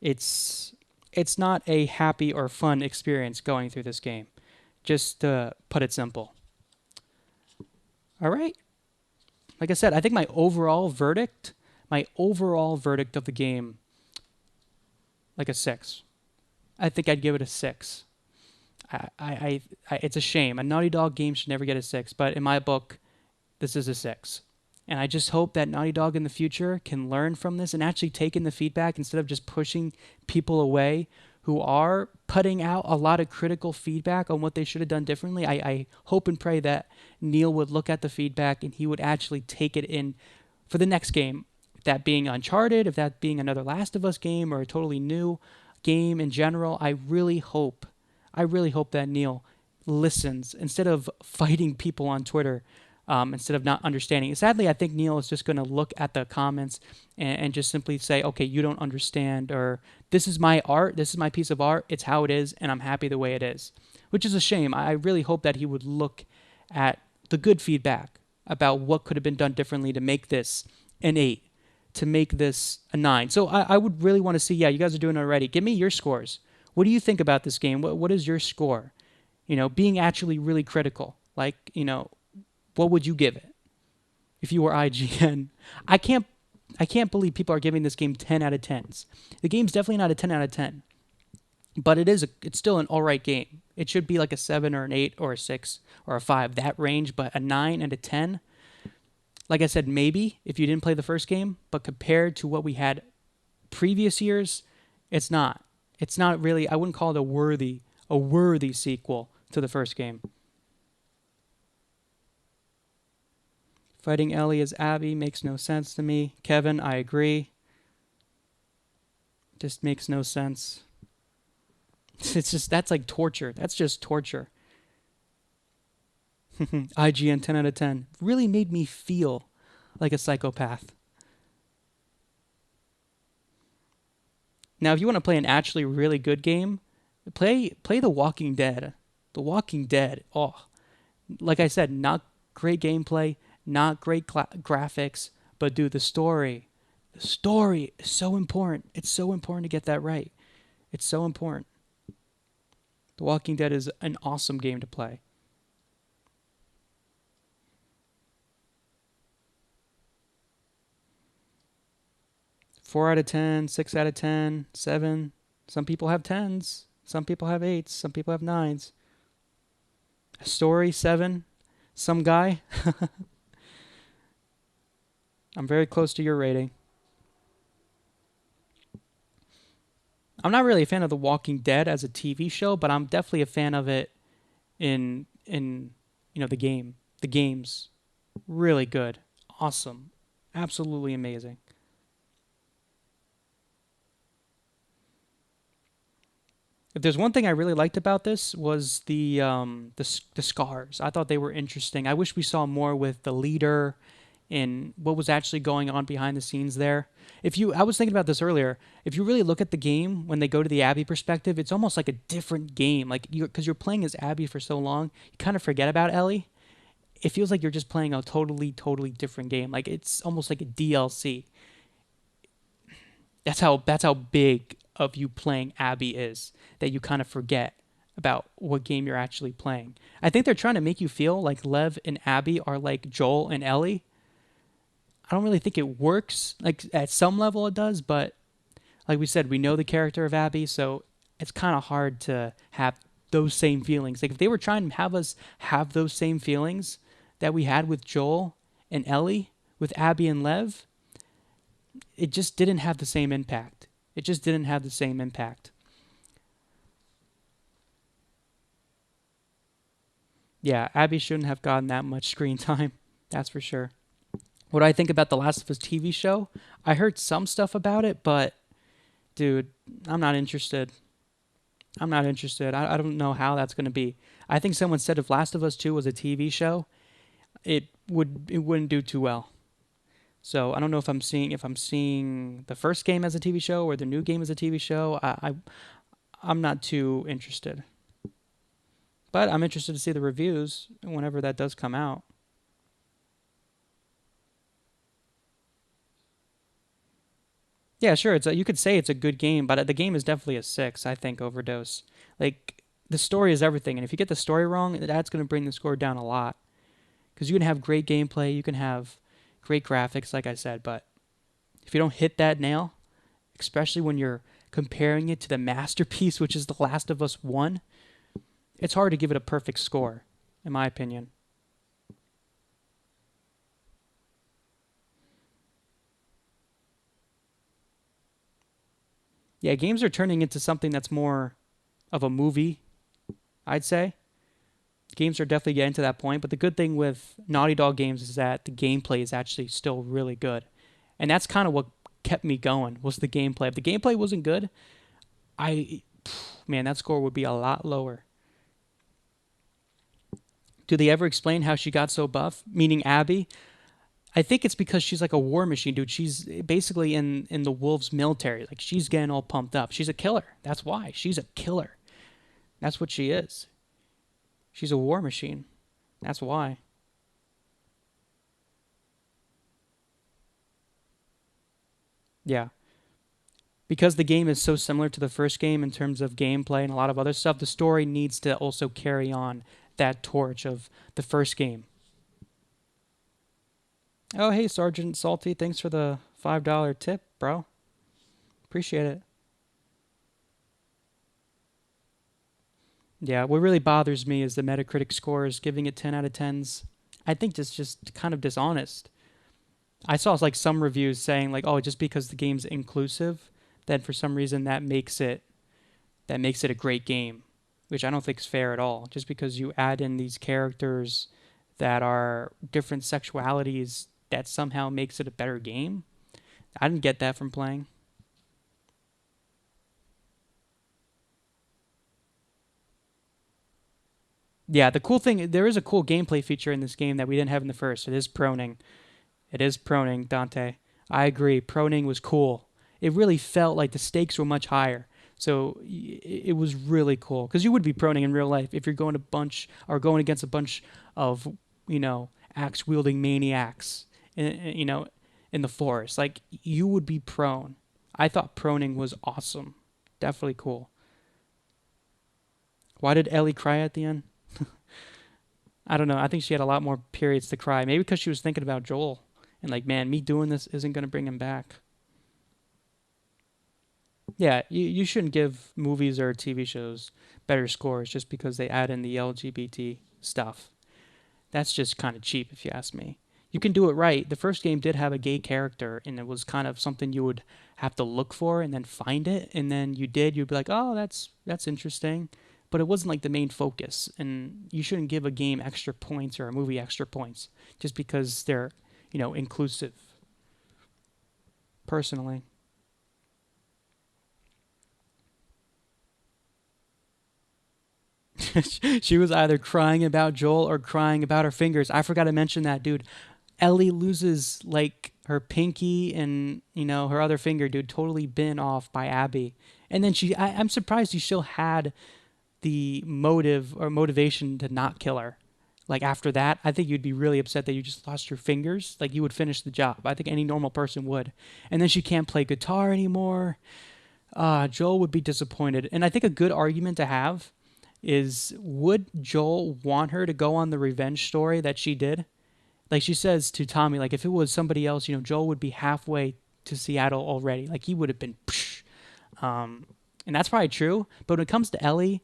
it's it's not a happy or fun experience going through this game. Just to put it simple. All right. Like I said, I think my overall verdict of the game, like a 6. I think I'd give it a 6. It's a shame. A Naughty Dog game should never get a 6, but in my book, this is a 6. And I just hope that Naughty Dog in the future can learn from this and actually take in the feedback instead of just pushing people away who are putting out a lot of critical feedback on what they should have done differently. I hope and pray that Neil would look at the feedback and he would actually take it in for the next game. If that being Uncharted, if that being another Last of Us game or a totally new game in general, I really hope that Neil listens instead of fighting people on Twitter, instead of not understanding. Sadly, I think Neil is just going to look at the comments and just simply say, okay, you don't understand, or this is my art, this is my piece of art, it's how it is, and I'm happy the way it is, which is a shame. I really hope that he would look at the good feedback about what could have been done differently to make this an 8, to make this a 9. So I would really want to see, yeah, you guys are doing it already. Give me your scores. What do you think about this game? What is your score? Being actually really critical. Like, what would you give it if you were IGN? I can't I can't believe people are giving this game 10 out of 10s. The game's definitely not a 10 out of 10, but it's still an all right game. It should be like a 7 or an 8 or a 6 or a 5, that range, but a 9 and a 10, like I said, maybe if you didn't play the first game, but compared to what we had previous years, it's not. It's not really, I wouldn't call it a worthy sequel to the first game. Fighting Ellie as Abby makes no sense to me. Kevin, I agree. Just makes no sense. It's just, that's like torture. That's just torture. IGN 10 out of 10. Really made me feel like a psychopath. Now, if you want to play an actually really good game, play The Walking Dead. The Walking Dead. Oh, like I said, not great gameplay, not great graphics, but dude, the story. The story is so important. It's so important to get that right. It's so important. The Walking Dead is an awesome game to play. Four out of 10, 6 out of 10, 7. Some people have 10s. Some people have 8s. Some people have 9s. Story, 7. Some guy. I'm very close to your rating. I'm not really a fan of The Walking Dead as a TV show, but I'm definitely a fan of it in the game. The game's really good. Awesome. Absolutely amazing. If there's one thing I really liked about this was the scars. I thought they were interesting. I wish we saw more with the leader and what was actually going on behind the scenes there. I was thinking about this earlier. If you really look at the game when they go to the Abby perspective, it's almost like a different game. Like because you're playing as Abby for so long, you kind of forget about Ellie. It feels like you're just playing a totally, totally different game. Like it's almost like a DLC. That's how big of you playing Abby is, that you kind of forget about what game you're actually playing. I think they're trying to make you feel like Lev and Abby are like Joel and Ellie. I don't really think it works. Like at some level it does, but like we said, we know the character of Abby, so it's kind of hard to have those same feelings. Like if they were trying to have us have those same feelings that we had with Joel and Ellie, with Abby and Lev, it just didn't have the same impact. It just didn't have the same impact. Yeah, Abby shouldn't have gotten that much screen time. That's for sure. What do I think about the Last of Us TV show? I heard some stuff about it, but dude, I'm not interested. I'm not interested. I don't know how that's going to be. I think someone said if Last of Us 2 was a TV show, it wouldn't do too well. So I don't know if I'm seeing the first game as a TV show or the new game as a TV show. I'm not too interested, but I'm interested to see the reviews whenever that does come out. Yeah, sure. You could say it's a good game, but the game is definitely a six. I think Overdose. Like the story is everything, and if you get the story wrong, that's going to bring the score down a lot. Because you can have great gameplay, you can have great graphics, like I said, but if you don't hit that nail, especially when you're comparing it to the masterpiece, which is The Last of Us One, it's hard to give it a perfect score, in my opinion. Yeah, games are turning into something that's more of a movie, I'd say. Games are definitely getting to that point, but the good thing with Naughty Dog games is that the gameplay is actually still really good. And that's kind of what kept me going was the gameplay. If the gameplay wasn't good, I man, that score would be a lot lower. Do they ever explain how she got so buff? Meaning Abby? I think it's because she's like a war machine, dude. She's basically in the Wolves military. Like she's getting all pumped up. She's a killer. That's why. She's a killer. That's what she is. She's a war machine. That's why. Yeah. Because the game is so similar to the first game in terms of gameplay and a lot of other stuff, the story needs to also carry on that torch of the first game. Oh, hey, Sergeant Salty. Thanks for the $5 tip, bro. Appreciate it. Yeah, what really bothers me is the Metacritic scores, giving it 10 out of 10s. I think that's just kind of dishonest. I saw like some reviews saying like, oh, just because the game's inclusive, then for some reason that makes it a great game, which I don't think is fair at all. Just because you add in these characters that are different sexualities, that somehow makes it a better game. I didn't get that from playing. Yeah, the cool thing, there is a cool gameplay feature in this game that we didn't have in the first. It is proning. It is proning, Dante. I agree. Proning was cool. It really felt like the stakes were much higher. So it was really cool because you would be proning in real life if you're going a bunch or going against a bunch of axe wielding maniacs, in the forest. Like you would be prone. I thought proning was awesome. Definitely cool. Why did Ellie cry at the end? I don't know. I think she had a lot more periods to cry. Maybe because she was thinking about Joel and like, man, me doing this isn't going to bring him back. Yeah, you shouldn't give movies or TV shows better scores just because they add in the LGBT stuff. That's just kind of cheap, if you ask me. You can do it right. The first game did have a gay character, and it was kind of something you would have to look for and then find it, and then you'd be like, oh, that's interesting, but it wasn't like the main focus. And you shouldn't give a game extra points or a movie extra points just because they're, inclusive. Personally, she was either crying about Joel or crying about her fingers. I forgot to mention that, dude. Ellie loses like her pinky and her other finger, dude, totally been off by Abby. And then I'm surprised you still had the motive or motivation to not kill her. Like after that, I think you'd be really upset that you just lost your fingers. Like you would finish the job. I think any normal person would. And then she can't play guitar anymore. Joel would be disappointed. And I think a good argument to have is would Joel want her to go on the revenge story that she did? Like she says to Tommy, like if it was somebody else, Joel would be halfway to Seattle already. Like he would have been, psh. um, and that's probably true. But when it comes to Ellie,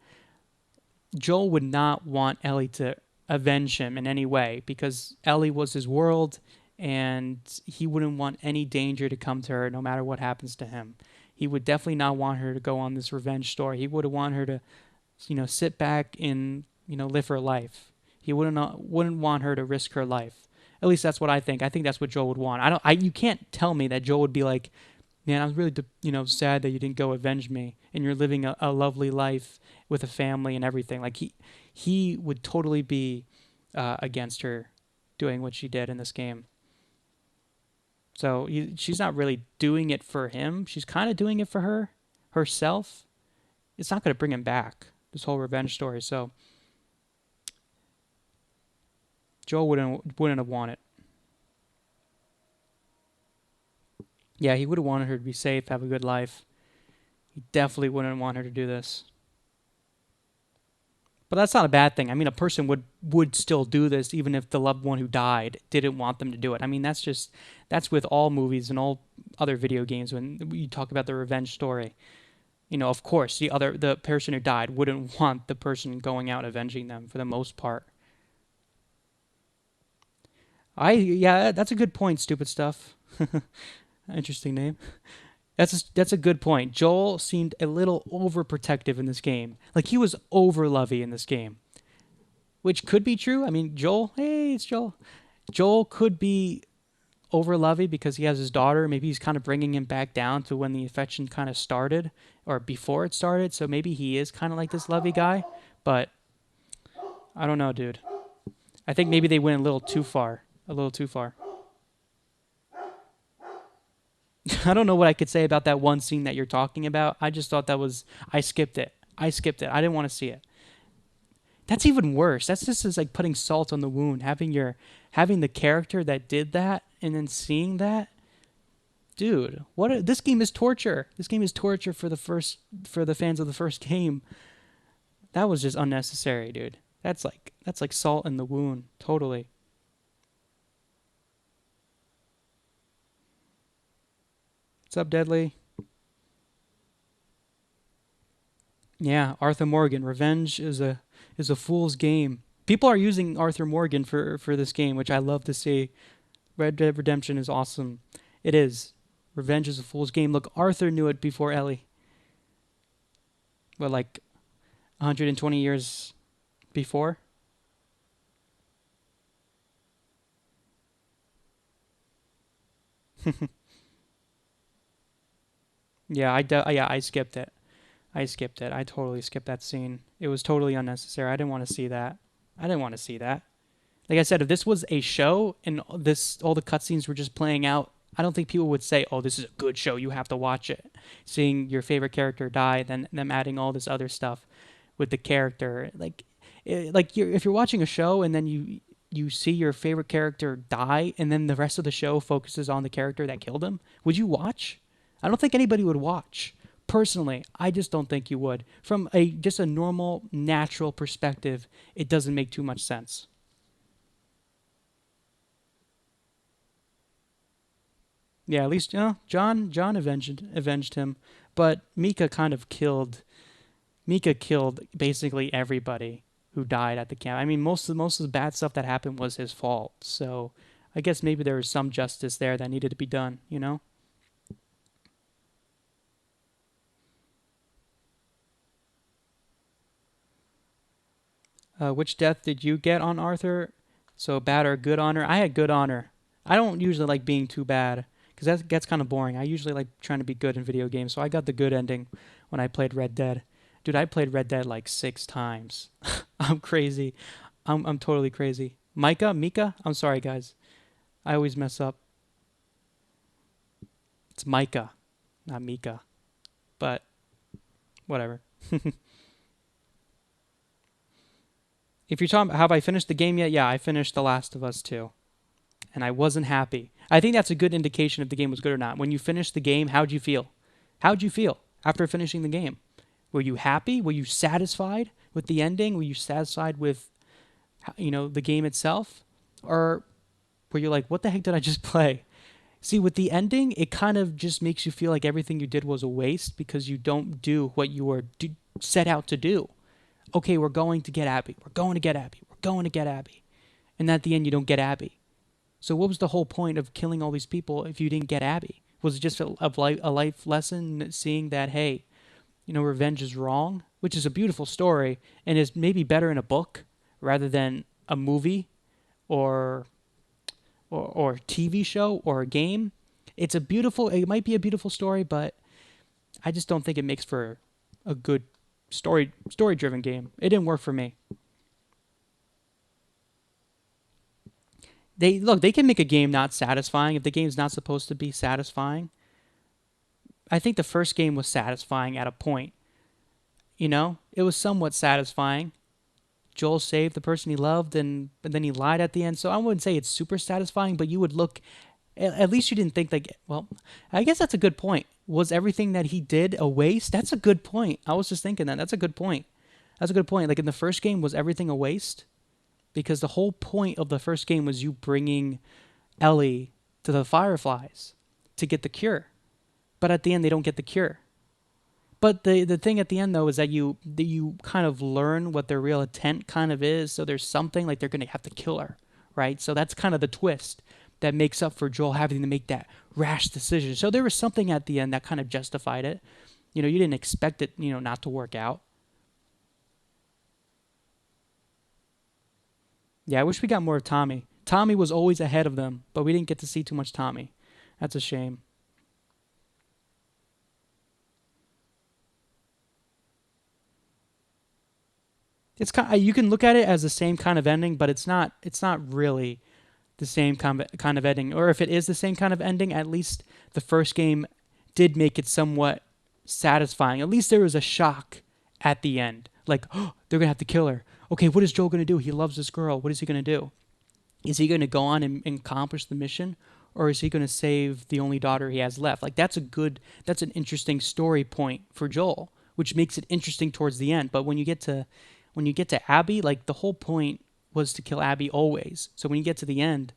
Joel would not want Ellie to avenge him in any way because Ellie was his world, and he wouldn't want any danger to come to her, no matter what happens to him. He would definitely not want her to go on this revenge story. He would have wanted her to, sit back and live her life. He wouldn't want her to risk her life. At least that's what I think. I think that's what Joel would want. You can't tell me that Joel would be like, man, I was really sad that you didn't go avenge me, and you're living a lovely life with a family and everything. Like he would totally be against her doing what she did in this game. So she's not really doing it for him. She's kind of doing it for herself. It's not going to bring him back, this whole revenge story. So Joel wouldn't have wanted. Yeah, he would have wanted her to be safe, have a good life. He definitely wouldn't want her to do this. But that's not a bad thing. I mean, a person would still do this even if the loved one who died didn't want them to do it. I mean, that's with all movies and all other video games when you talk about the revenge story. Of course, the person who died wouldn't want the person going out avenging them for the most part. Yeah, that's a good point, stupid stuff. Interesting name. That's a good point. Joel seemed a little overprotective in this game. Like he was over lovey in this game. Which could be true. I mean, Joel, hey, it's Joel. Joel could be over lovey because he has his daughter. Maybe he's kind of bringing him back down to when the affection kind of started or before it started. So maybe he is kind of like this lovey guy. But I don't know, dude. I think maybe they went a little too far. A little too far. I don't know what I could say about that one scene that you're talking about. I just thought I skipped it. I didn't want to see it. That's even worse. That's just as like putting salt on the wound. Having the character that did that and then seeing that. Dude, this game is torture. This game is torture for the fans of the first game. That was just unnecessary, dude. That's like salt in the wound. Totally. What's up, Deadly? Yeah, Arthur Morgan. Revenge is a fool's game. People are using Arthur Morgan for this game, which I love to see. Red Dead Redemption is awesome. It is. Revenge is a fool's game. Look, Arthur knew it before Ellie. But like 120 years before? Yeah, I skipped it. I totally skipped that scene. It was totally unnecessary. I didn't want to see that. Like I said, if this was a show and all the cutscenes were just playing out, I don't think people would say, "Oh, this is a good show. You have to watch it." Seeing your favorite character die, then them adding all this other stuff with the character, if you're watching a show and then you see your favorite character die, and then the rest of the show focuses on the character that killed him, would you watch? I don't think anybody would watch. Personally, I just don't think you would. From just a normal, natural perspective, it doesn't make too much sense. Yeah, at least John avenged him, but Mika killed basically everybody who died at the camp. I mean, most of the bad stuff that happened was his fault. So, I guess maybe there was some justice there that needed to be done, you know? Which death did you get on Arthur? So bad or good honor? I had good honor. I don't usually like being too bad because that gets kind of boring. I usually like trying to be good in video games, so I got the good ending when I played Red Dead. Dude, I played Red Dead like 6 times. I'm crazy. I'm totally crazy. Mika? I'm sorry, guys. I always mess up. It's Micah, not Mika. But whatever. If you're talking about have I finished the game yet? Yeah, I finished The Last of Us 2. And I wasn't happy. I think that's a good indication if the game was good or not. When you finished the game, how'd you feel? How'd you feel after finishing the game? Were you happy? Were you satisfied with the ending? Were you satisfied with, the game itself? Or were you like, what the heck did I just play? See, with the ending, it kind of just makes you feel like everything you did was a waste because you don't do what you were set out to do. Okay, we're going to get Abby. We're going to get Abby. We're going to get Abby. And at the end, you don't get Abby. So what was the whole point of killing all these people if you didn't get Abby? Was it just a life lesson seeing that, hey, revenge is wrong? Which is a beautiful story and is maybe better in a book rather than a movie or or TV show or a game. It might be a beautiful story, but I just don't think it makes for a good story driven game. It didn't work for me. They can make a game not satisfying if the game's not supposed to be satisfying. I think the first game was satisfying at a point. You know, it was somewhat satisfying. Joel saved the person he loved, and then he lied at the end. So I wouldn't say it's super satisfying, but you would look. At least you didn't think like, well, I guess that's a good point. Was everything that he did a waste? That's a good point. I was just thinking that. That's a good point. That's a good point. Like in the first game, was everything a waste? Because the whole point of the first game was you bringing Ellie to the Fireflies to get the cure. But at the end, they don't get the cure. But the thing at the end though is that you kind of learn what their real intent kind of is. So there's something like they're gonna have to kill her, right? So that's kind of the twist that makes up for Joel having to make that rash decision. So there was something at the end that kind of justified it. You know, you didn't expect it, not to work out. Yeah, I wish we got more of Tommy. Tommy was always ahead of them, but we didn't get to see too much Tommy. That's a shame. It's you can look at it as the same kind of ending, but it's not. It's not really the same kind of ending. Or if it is the same kind of ending, at least the first game did make it somewhat satisfying. At least there was a shock at the end, like, oh, they're gonna have to kill her. Okay, what is Joel gonna do? He loves this girl. What is he gonna do? Is he gonna go on and accomplish the mission, or is he gonna save the only daughter he has left? Like that's an interesting story point for Joel, which makes it interesting towards the end. But when you get to Abby, like the whole point was to kill Abby always. So when you get to the end,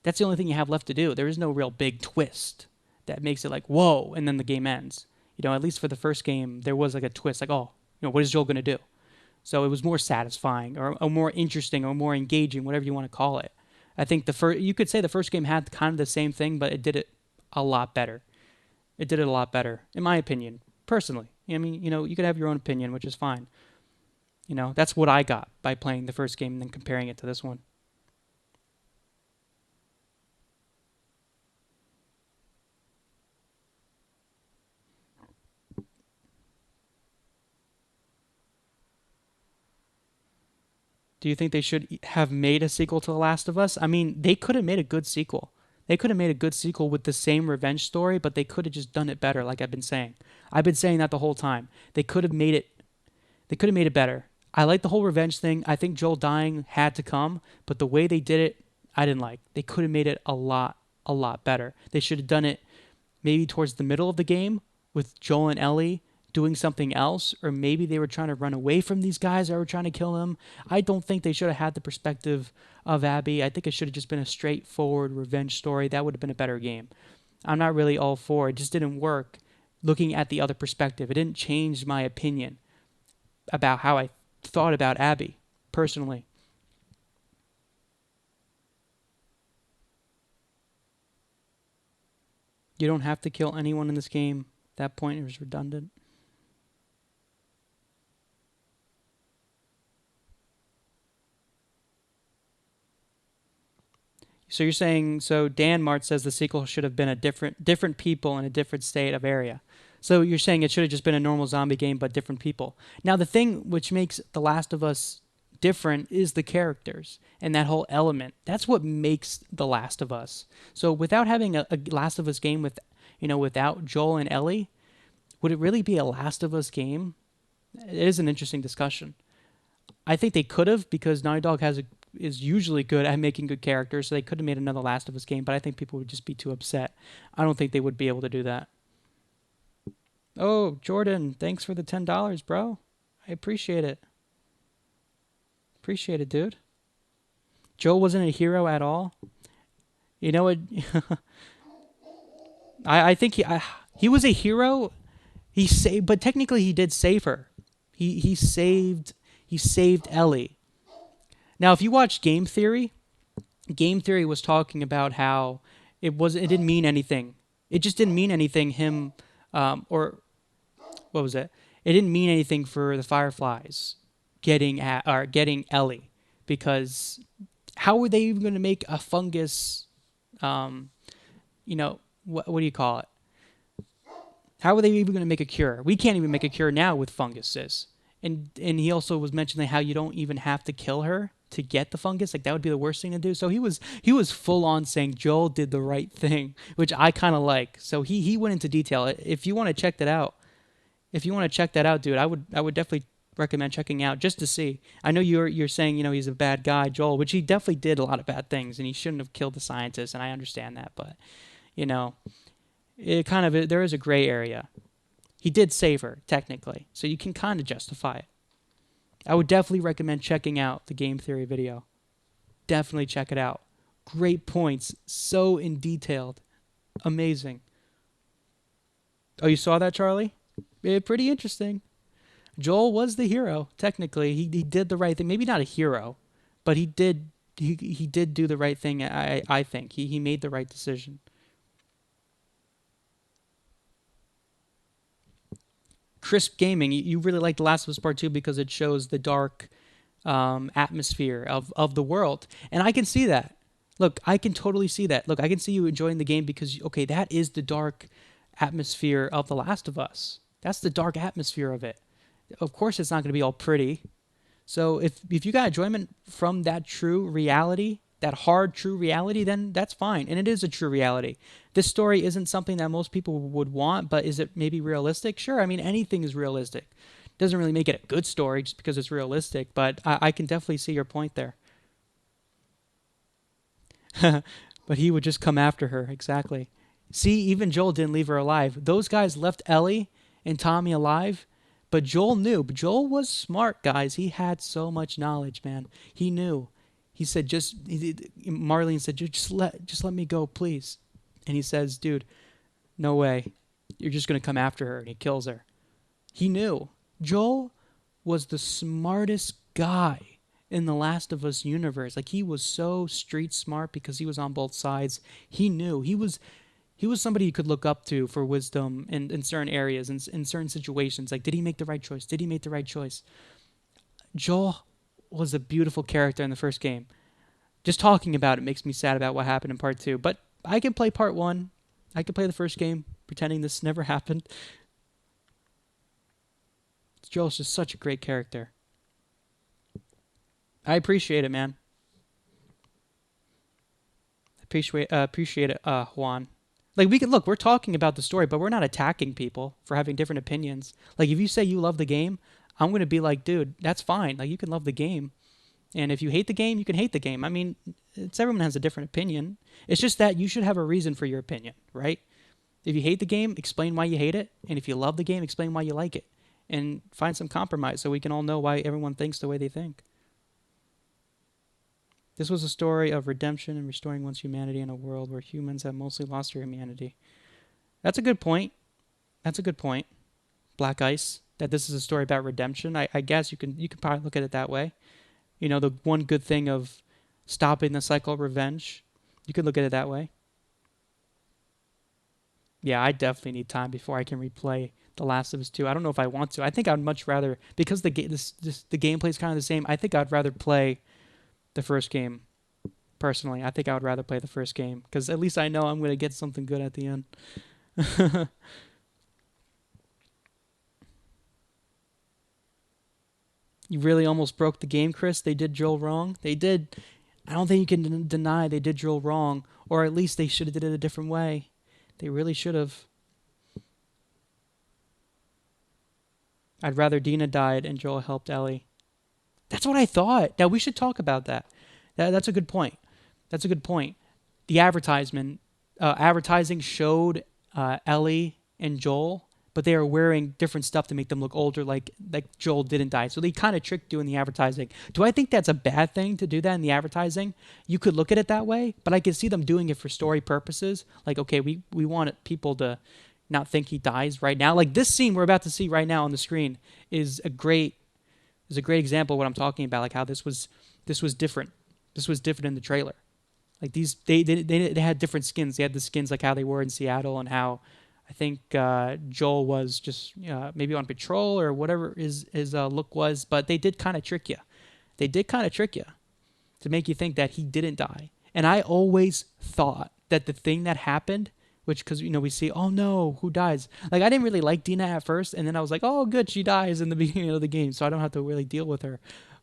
that's the only thing you have left to do. There is no real big twist that makes it like, whoa, and then the game ends. At least for the first game, there was like a twist, like, oh, what is Joel going to do? So it was more satisfying or more interesting or more engaging, whatever you want to call it. I think you could say the first game had kind of the same thing, but it did it a lot better. It did it a lot better, in my opinion, personally. I mean, you could have your own opinion, which is fine. That's what I got by playing the first game and then comparing it to this one. Do you think they should have made a sequel to The Last of Us? I mean, they could have made a good sequel. They could have made a good sequel with the same revenge story, but they could have just done it better, like I've been saying. I've been saying that the whole time. They could have made it better. I like the whole revenge thing. I think Joel dying had to come, but the way they did it, I didn't like. They could have made it a lot better. They should have done it maybe towards the middle of the game with Joel and Ellie doing something else, or maybe they were trying to run away from these guys that were trying to kill them. I don't think they should have had the perspective of Abby. I think it should have just been a straightforward revenge story. That would have been a better game. I'm not really all for it. It just didn't work looking at the other perspective. It didn't change my opinion about how I thought about Abby, personally. You don't have to kill anyone in this game. At that point, it was redundant. So you're saying, so Dan Mart says the sequel should have been a different people in a different state of area. So you're saying it should have just been a normal zombie game, but different people. Now, the thing which makes The Last of Us different is the characters and that whole element. That's what makes The Last of Us. So without having a Last of Us game without Joel and Ellie, would it really be a Last of Us game? It is an interesting discussion. I think they could have, because Naughty Dog is usually good at making good characters, so they could have made another Last of Us game, but I think people would just be too upset. I don't think they would be able to do that. Oh, Jordan, thanks for the $10, bro. I appreciate it. Appreciate it, dude. Joe wasn't a hero at all. You know what? I think he was a hero. He saved, but technically he did save her. He saved Ellie. Now, if you watch Game Theory was talking about how it didn't mean anything. It just didn't mean anything. Or what was it? It didn't mean anything for the Fireflies getting Ellie, because how were they even going to make a fungus? Um, what do you call it? How are they even going to make a cure? We can't even make a cure now with funguses. And he also was mentioning how you don't even have to kill her to get the fungus. Like that would be the worst thing to do. So he was full on saying Joel did the right thing, which I kind of like. So he went into detail. If you want to check that out, dude, I would definitely recommend checking out just to see. I know you're saying he's a bad guy, Joel, which he definitely did a lot of bad things, and he shouldn't have killed the scientist, and I understand that, but you know it kind of there is a gray area. He did save her technically, so you can kind of justify it. I would definitely recommend checking out the game theory video. Definitely check it out. Great points, so in detailed, amazing. Oh, you saw that, Charlie? Pretty interesting. Joel was the hero technically. He did the right thing. Maybe not a hero, but he did do the right thing. I think he made the right decision. Crisp gaming. You really like The Last of Us Part 2 because it shows the dark atmosphere of the world. And I can see that. Look, I can totally see that. Look, I can see you enjoying the game because, okay, that is the dark atmosphere of The Last of Us. That's the dark atmosphere of it. Of course, it's not going to be all pretty. So if you got enjoyment from that true reality, that hard true reality, then that's fine. And it is a true reality. This story isn't something that most people would want, but is it maybe realistic? Sure. I mean, anything is realistic. Doesn't really make it a good story just because it's realistic, but I can definitely see your point there. But he would just come after her. Exactly. See, even Joel didn't leave her alive. Those guys left Ellie and Tommy alive, but Joel knew. But Joel was smart, guys. He had so much knowledge, man. He knew. He said, Marlene said, just let me go, please. And he says, dude, no way. You're just going to come after her. And he kills her. He knew. Joel was the smartest guy in the Last of Us universe. Like, he was so street smart because he was on both sides. He knew. He was somebody you could look up to for wisdom in certain areas, in certain situations. Like, did he make the right choice? Did he make the right choice? Joel was a beautiful character in the first game. Just talking about it makes me sad about what happened in part 2. But I can play part 1. I can play the first game pretending this never happened. Joel's just such a great character. I appreciate it, man. Appreciate it, Juan. Like, we're talking about the story, but we're not attacking people for having different opinions. Like, if you say you love the game, I'm going to be like, dude, that's fine. Like, you can love the game. And if you hate the game, you can hate the game. I mean, everyone has a different opinion. It's just that you should have a reason for your opinion, right? If you hate the game, explain why you hate it. And if you love the game, explain why you like it. And find some compromise so we can all know why everyone thinks the way they think. This was a story of redemption and restoring one's humanity in a world where humans have mostly lost their humanity. That's a good point. That's a good point. Black Ice, that this is a story about redemption. I guess you can probably look at it that way. You know, the one good thing of stopping the cycle of revenge. You could look at it that way. Yeah, I definitely need time before I can replay The Last of Us 2. I don't know if I want to. I think I'd much rather, because the gameplay is kind of the same, I think I'd rather play the first game. Personally, I think I would rather play the first game because at least I know I'm going to get something good at the end. You really almost broke the game, Chris. They did Joel wrong. They did. I don't think you can deny they did Joel wrong, or at least they should have did it a different way. They really should have. I'd rather Dina died and Joel helped Ellie. That's what I thought. Now we should talk about that. That's a good point. That's a good point. The advertising showed Ellie and Joel, but they are wearing different stuff to make them look older, like Joel didn't die. So they kind of tricked you in the advertising. Do I think that's a bad thing to do that in the advertising? You could look at it that way, but I can see them doing it for story purposes. Like, okay, we want people to not think he dies right now. Like this scene we're about to see right now on the screen is a great example of what I'm talking about. Like how this was different. This was different in the trailer. Like these, they had different skins. They had the skins like how they were in Seattle and how I think Joel was just maybe on patrol or whatever his look was. But they did kind of trick you. They did kind of trick you. to make you think that he didn't die. And I always thought that the thing that happened, which, because, we see, oh no, who dies? Like, I didn't really like Dina at first, and then I was like, oh good, she dies in the beginning of the game, so I don't have to really deal with her.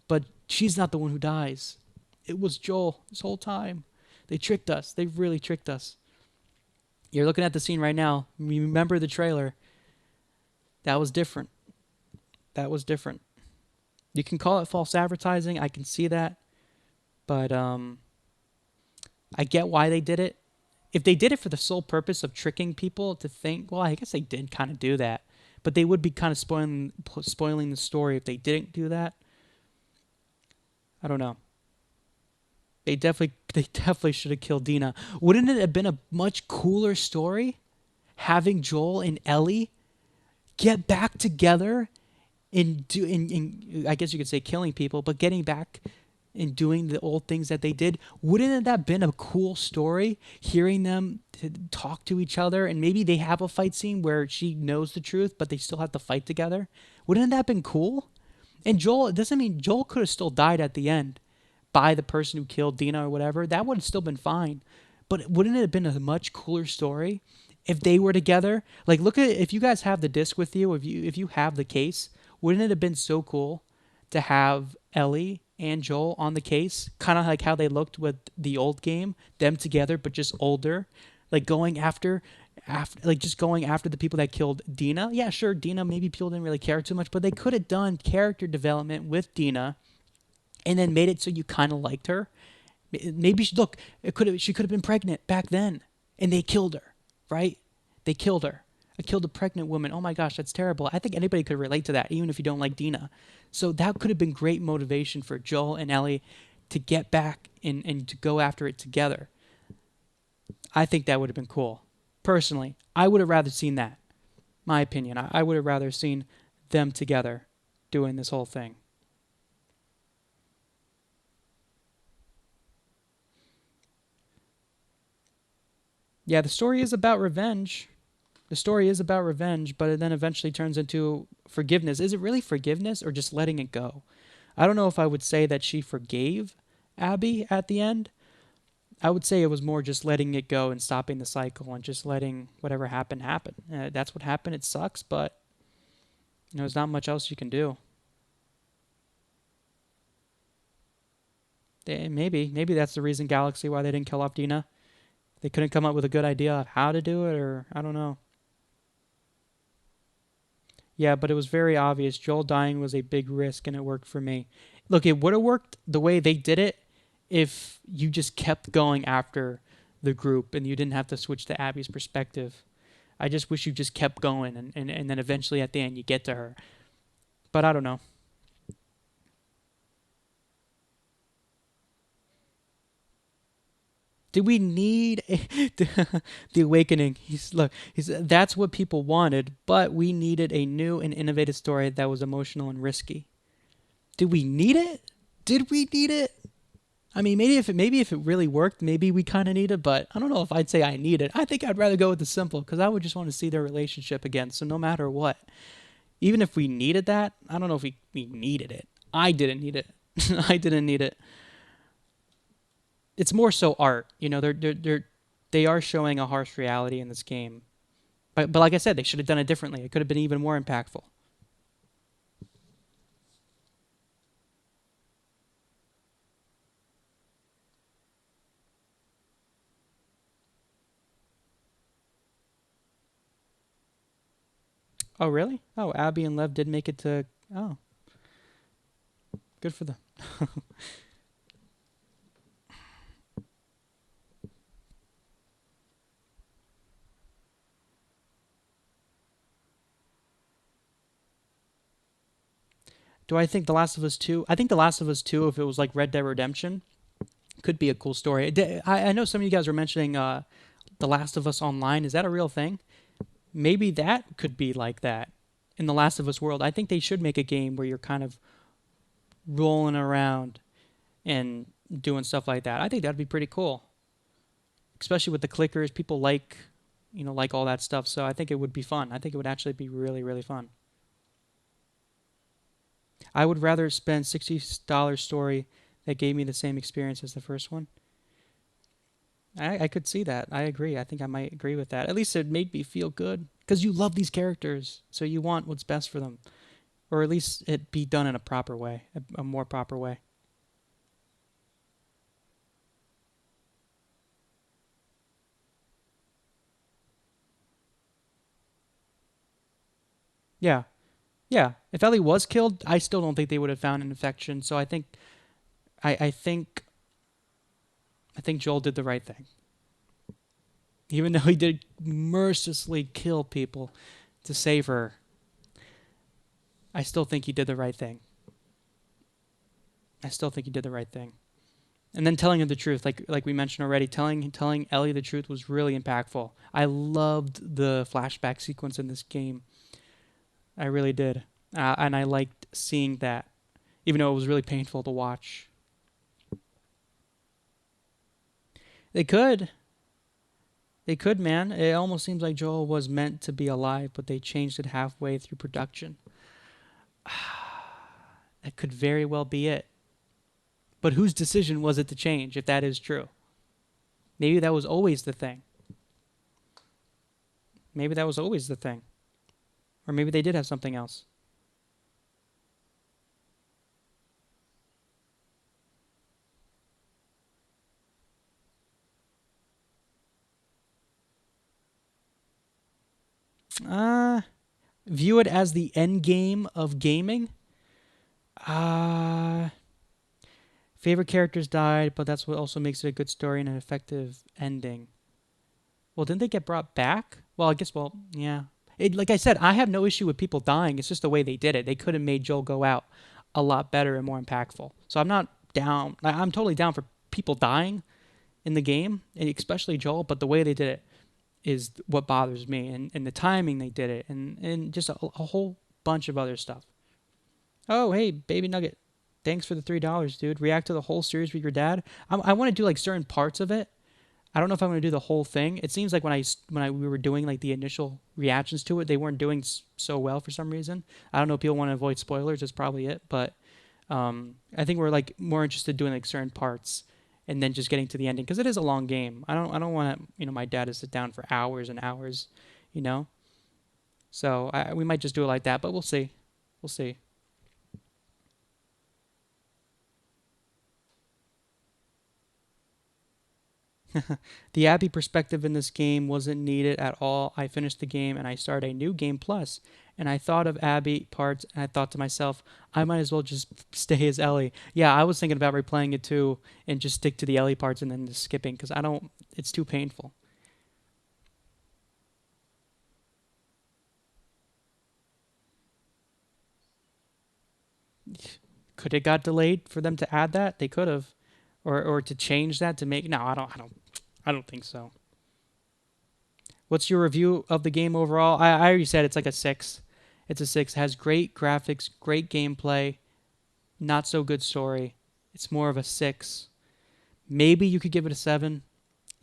But she's not the one who dies. It was Joel this whole time. They tricked us. They really tricked us. You're looking at the scene right now. You remember the trailer. That was different. That was different. You can call it false advertising. I can see that. But I get why they did it. If they did it for the sole purpose of tricking people to think, well, I guess they did kind of do that. But they would be kind of spoiling the story if they didn't do that. I don't know. They definitely should have killed Dina. Wouldn't it have been a much cooler story having Joel and Ellie get back together and I guess you could say killing people, but getting back and doing the old things that they did? Wouldn't that have been a cool story, hearing them talk to each other, and maybe they have a fight scene where she knows the truth but they still have to fight together? Wouldn't that have been cool? And Joel, it doesn't mean Joel could have still died at the end by the person who killed Dina or whatever. That would have still been fine. But wouldn't it have been a much cooler story if they were together? Like, look at, if you guys have the disc with you, if you have the case, wouldn't it have been so cool to have Ellie and Joel on the case, kind of like how they looked with the old game, them together but just older, like going after the people that killed Dina? Yeah, sure, Dina, maybe people didn't really care too much, but they could have done character development with Dina and then made it so you kind of liked her. Maybe she could have been pregnant back then, and they killed her, right? They killed her. I killed a pregnant woman. Oh my gosh, that's terrible. I think anybody could relate to that, even if you don't like Dina. So that could have been great motivation for Joel and Ellie to get back and to go after it together. I think that would have been cool. Personally, I would have rather seen that. My opinion. I would have rather seen them together doing this whole thing. Yeah, the story is about revenge. The story is about revenge, but it then eventually turns into forgiveness. Is it really forgiveness or just letting it go? I don't know if I would say that she forgave Abby at the end. I would say it was more just letting it go and stopping the cycle and just letting whatever happened happen. That's what happened. It sucks, but there's not much else you can do. Maybe that's the reason, Galaxy, why they didn't kill off Dina. They couldn't come up with a good idea of how to do it, or I don't know. Yeah, but it was very obvious. Joel dying was a big risk, and it worked for me. Look, it would have worked the way they did it if you just kept going after the group and you didn't have to switch to Abby's perspective. I just wish you just kept going, and then eventually at the end you get to her. But I don't know. Did we need the awakening? That's what people wanted, but we needed a new and innovative story that was emotional and risky. Did we need it? Did we need it? I mean, maybe if it really worked, maybe we kind of need it, but I don't know if I'd say I need it. I think I'd rather go with the simple, because I would just want to see their relationship again. So no matter what, even if we needed that, I don't know if we needed it. I didn't need it. I didn't need it. It's more so art, they are showing a harsh reality in this game, but like I said, they should have done it differently. It could have been even more impactful. Oh really? Oh, Abby and Lev did make it to. Oh, good for them. Do I think The Last of Us 2? I think The Last of Us 2, if it was like Red Dead Redemption, could be a cool story. I know some of you guys were mentioning The Last of Us Online. Is that a real thing? Maybe that could be like that in The Last of Us world. I think they should make a game where you're kind of rolling around and doing stuff like that. I think that'd be pretty cool, especially with the clickers. People like all that stuff. So I think it would be fun. I think it would actually be really, really fun. I would rather spend $60 story It gave me the same experience as the first one. I could see that. I agree. I think I might agree with that. At least it made me feel good because you love these characters, so you want what's best for them, or at least it be done in a proper way, a more proper way. Yeah, yeah. If Ellie was killed, I still don't think they would have found an infection. So I think I think Joel did the right thing, even though he did mercilessly kill people to save her. I still think he did the right thing. I still think he did the right thing. And then telling her the truth, like we mentioned already, telling Ellie the truth was really impactful. I loved the flashback sequence in this game. I really did, and I liked seeing that, even though it was really painful to watch. They could, they could, man. It almost seems like Joel was meant to be alive, but they changed it halfway through production. That could very well be it. But whose decision was it to change, if that is true? Maybe that was always the thing. Maybe that was always the thing. Or maybe they did have something else. Uh, view it as the end game of gaming. Uh, favorite characters died, but that's what also makes it a good story and an effective ending. Well, didn't they get brought back? Well, I guess, well, yeah. Like I said, I have no issue with people dying. It's just the way they did it. They could have made Joel go out a lot better and more impactful. So I'm not down. I'm totally down for people dying in the game, especially Joel, but the way they did it is what bothers me, and the timing they did it, and just a whole bunch of other stuff. Oh, hey, Baby Nugget. Thanks for the $3, dude. React to the whole series with your dad. I want to do like certain parts of it. I don't know if I'm going to do the whole thing. It seems like we were doing like the initial reactions to it, they weren't doing so well for some reason. I don't know if people want to avoid spoilers. That's probably it. But I think we're like more interested in doing like certain parts and then just getting to the ending because it is a long game. I don't want my dad to sit down for hours and hours, you know. So we might just do it like that, but we'll see. We'll see. The Abby perspective in this game wasn't needed at all. I finished the game and I started a new game plus, and I thought of Abby parts and I thought to myself, I might as well just stay as Ellie. Yeah, I was thinking about replaying it too and just stick to the Ellie parts and then just skipping because I don't. It's too painful. Could it got delayed for them to add that? They could have, or to change that to make. No, I don't think so. What's your review of the game overall? I already said it's like a 6. It's a 6. It has great graphics, great gameplay, not so good story. It's more of a 6. Maybe you could give it a 7.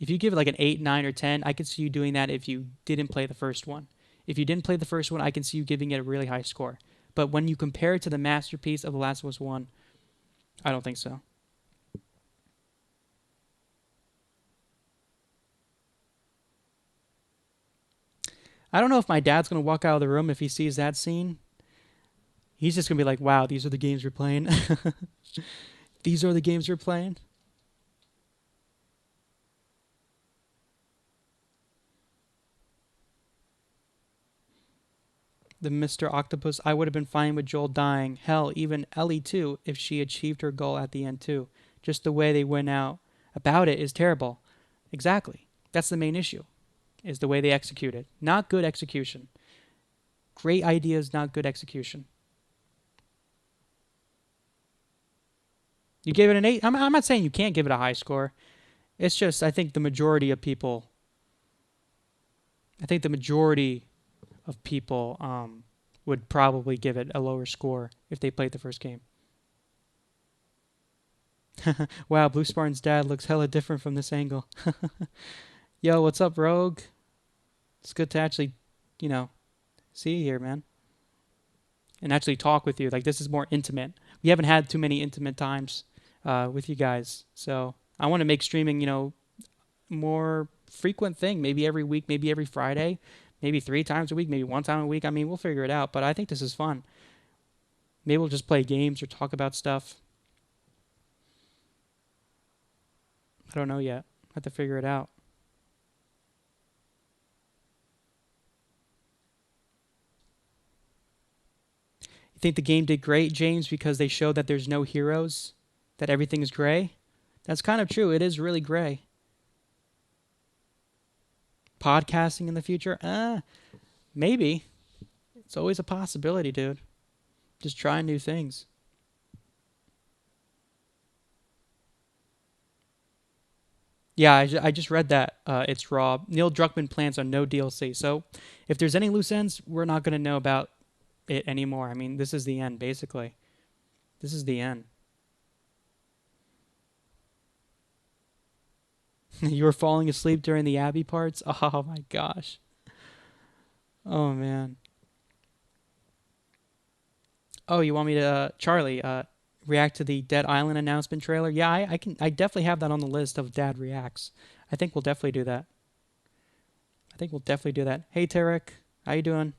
If you give it like an 8, 9, or 10, I could see you doing that if you didn't play the first one. If you didn't play the first one, I can see you giving it a really high score. But when you compare it to the masterpiece of The Last of Us 1, I don't think so. I don't know if my dad's going to walk out of the room if he sees that scene. He's just going to be like, wow, these are the games we're playing. These are the games we're playing. The Mr. Octopus, I would have been fine with Joel dying. Hell, even Ellie too, if she achieved her goal at the end too. Just the way they went out about it is terrible. Exactly. That's the main issue, is the way they execute it. Not good execution. Great ideas, not good execution. You gave it an 8? I'm not saying you can't give it a high score. It's just, I think the majority of people would probably give it a lower score if they played the first game. Wow, Blue Spartan's dad looks hella different from this angle. Yo, what's up, Rogue? It's good to actually, you know, see you here, man. And actually talk with you. Like, this is more intimate. We haven't had too many intimate times with you guys. So I want to make streaming, more frequent thing. Maybe every week, maybe every Friday, maybe 3 times a week, maybe 1 time a week. I mean, we'll figure it out. But I think this is fun. Maybe we'll just play games or talk about stuff. I don't know yet. I have to figure it out. You think the game did great, James, because they showed that there's no heroes, that everything is gray? That's kind of true. It is really gray. Podcasting in the future? Maybe. It's always a possibility, dude. Just trying new things. Yeah, I just read that. It's raw. Neil Druckmann plans on no DLC. So if there's any loose ends, we're not going to know about it anymore. I mean, this is the end, basically. This is the end. You were falling asleep during the Abby parts? Oh my gosh. Oh man. Oh, you want me to, Charlie, react to the Dead Island announcement trailer? Yeah, I can. I definitely have that on the list of Dad reacts. I think we'll definitely do that. I think we'll definitely do that. Hey, Tarek, how you doing?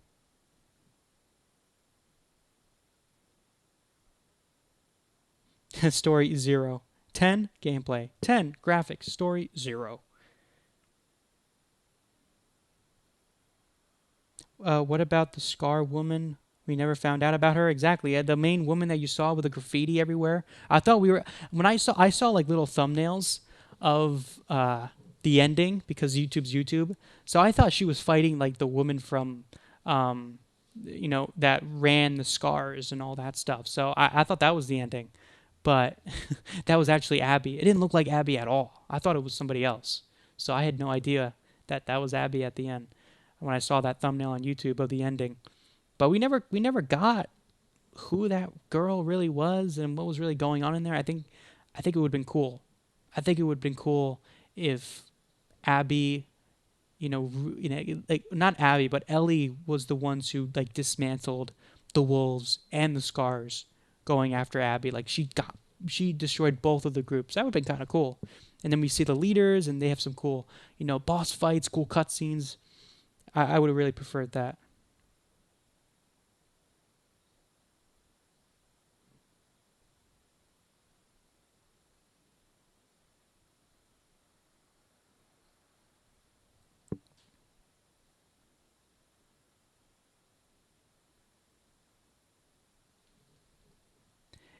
Story 0. 10 gameplay. 10 graphics. Story 0. What about the Scar woman? We never found out about her exactly. The main woman that you saw with the graffiti everywhere. I thought we were when I saw like little thumbnails of the ending because YouTube's YouTube. So I thought she was fighting like the woman from um, that ran the scars and all that stuff. So I thought that was the ending, but that was actually Abby. It didn't look like Abby at all. I thought it was somebody else. So I had no idea that that was Abby at the end when I saw that thumbnail on YouTube of the ending. But we never got who that girl really was and what was really going on in there. I think it would have been cool. I think it would have been cool if Abby, like not Abby, but Ellie was the ones who like dismantled the wolves and the scars going after Abby. Like she destroyed both of the groups. That would have been kind of cool. And then we see the leaders and they have some cool, boss fights, cool cutscenes. I would have really preferred that.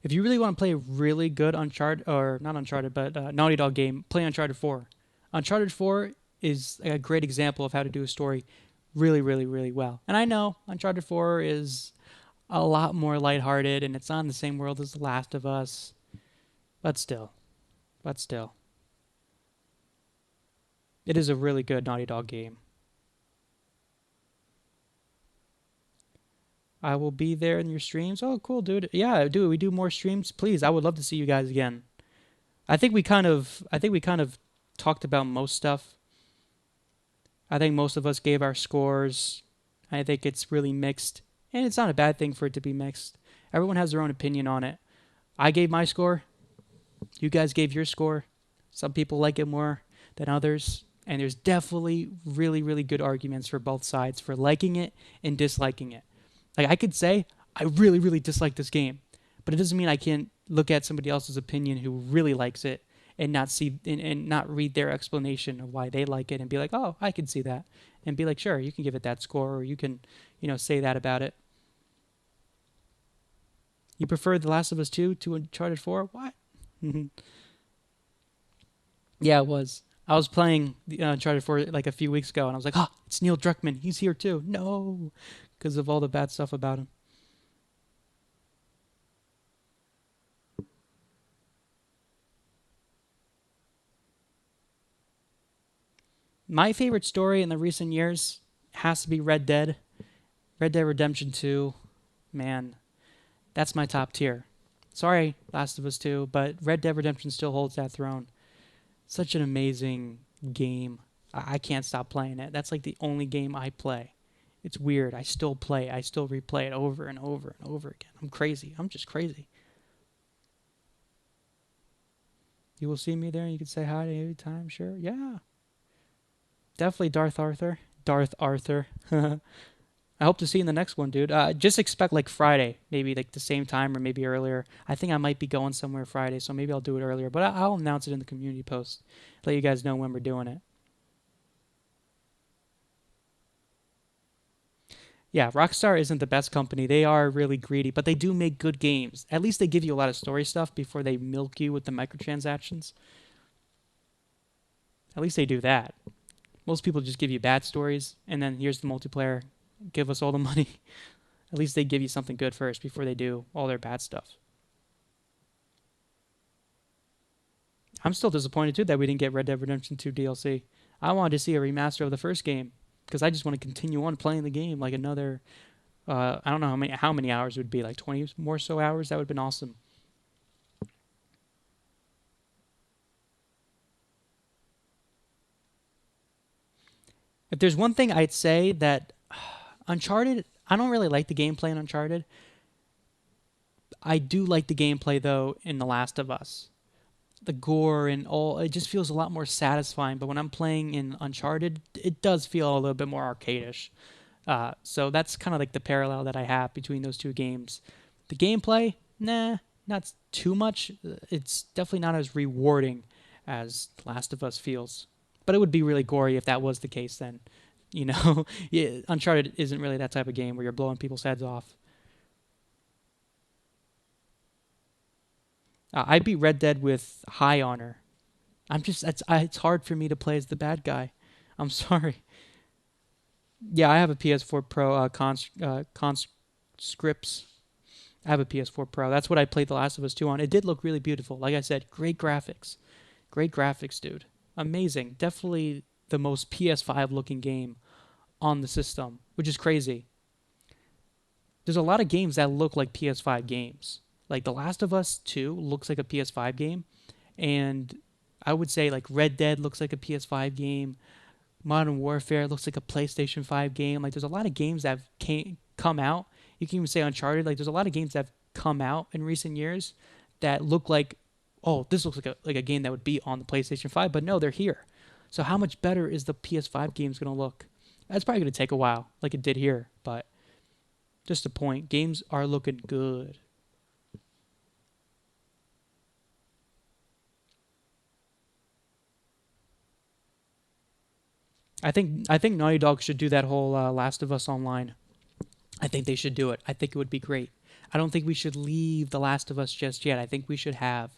If you really want to play a really good Uncharted, or not Uncharted, but Naughty Dog game, play Uncharted 4. Uncharted 4 is a great example of how to do a story really, really, really well. And I know Uncharted 4 is a lot more lighthearted and it's not in the same world as The Last of Us, but still, but still, it is a really good Naughty Dog game. I will be there in your streams. Oh, cool, dude. Yeah, dude, we do more streams, please. I would love to see you guys again. I think we kind of talked about most stuff. I think most of us gave our scores. I think it's really mixed, and it's not a bad thing for it to be mixed. Everyone has their own opinion on it. I gave my score. You guys gave your score. Some people like it more than others, and there's definitely really, really good arguments for both sides for liking it and disliking it. Like I could say I really, really dislike this game, but it doesn't mean I can't look at somebody else's opinion who really likes it and not see and not read their explanation of why they like it and be like, oh, I can see that, and be like, sure, you can give it that score, or you can, say that about it. You prefer The Last of Us 2 to Uncharted 4? What? Yeah, it was. I was playing the Uncharted 4 like a few weeks ago, and I was like, oh, it's Neil Druckmann. He's here too. No, because of all the bad stuff about him. My favorite story in the recent years has to be Red Dead. Red Dead Redemption 2. Man, that's my top tier. Sorry, Last of Us 2, but Red Dead Redemption still holds that throne. Such an amazing game. I can't stop playing it. That's like the only game I play. It's weird. I still play. I still replay it over and over and over again. I'm crazy. I'm just crazy. You will see me there and you can say hi at any time, sure. Yeah. Definitely Darth Arthur. Darth Arthur. I hope to see you in the next one, dude. Just expect like Friday, maybe like the same time or maybe earlier. I think I might be going somewhere Friday, so maybe I'll do it earlier. But I'll announce it in the community post, let you guys know when we're doing it. Yeah, Rockstar isn't the best company. They are really greedy, but they do make good games. At least they give you a lot of story stuff before they milk you with the microtransactions. At least they do that. Most people just give you bad stories, and then here's the multiplayer. Give us all the money. At least they give you something good first before they do all their bad stuff. I'm still disappointed too that we didn't get Red Dead Redemption 2 DLC. I wanted to see a remaster of the first game because I just want to continue on playing the game like another. I don't know how many hours it would be, like 20 more so hours. That would have been awesome. If there's one thing I'd say that Uncharted, I don't really like the gameplay in Uncharted. I do like the gameplay though in The Last of Us. The gore and all, it just feels a lot more satisfying. But when I'm playing in Uncharted, it does feel a little bit more arcadish. So that's kind of like the parallel that I have between those two games. The gameplay, nah, not too much. It's definitely not as rewarding as Last of Us feels. But it would be really gory if that was the case then. You know, yeah, Uncharted isn't really that type of game where you're blowing people's heads off. I beat Red Dead with high honor. It's hard for me to play as the bad guy. I'm sorry. Yeah, I have a PS4 Pro conscripts. I have a PS4 Pro. That's what I played The Last of Us 2 on. It did look really beautiful. Like I said, great graphics. Great graphics, dude. Amazing. Definitely the most PS5 looking game on the system, which is crazy. There's a lot of games that look like PS5 games. Like The Last of Us 2 looks like a PS5 game, and I would say like Red Dead looks like a PS5 game. Modern Warfare looks like a PlayStation 5 game. Like there's a lot of games that have come out. You can even say Uncharted. Like there's a lot of games that have come out in recent years that look like, oh, this looks like a game that would be on the PlayStation 5, but no, they're here. So how much better is the PS5 games going to look? That's probably going to take a while, like it did here, but just a point. Games are looking good. I think Naughty Dog should do that whole Last of Us Online. I think they should do it. I think it would be great. I don't think we should leave The Last of Us just yet. I think we should have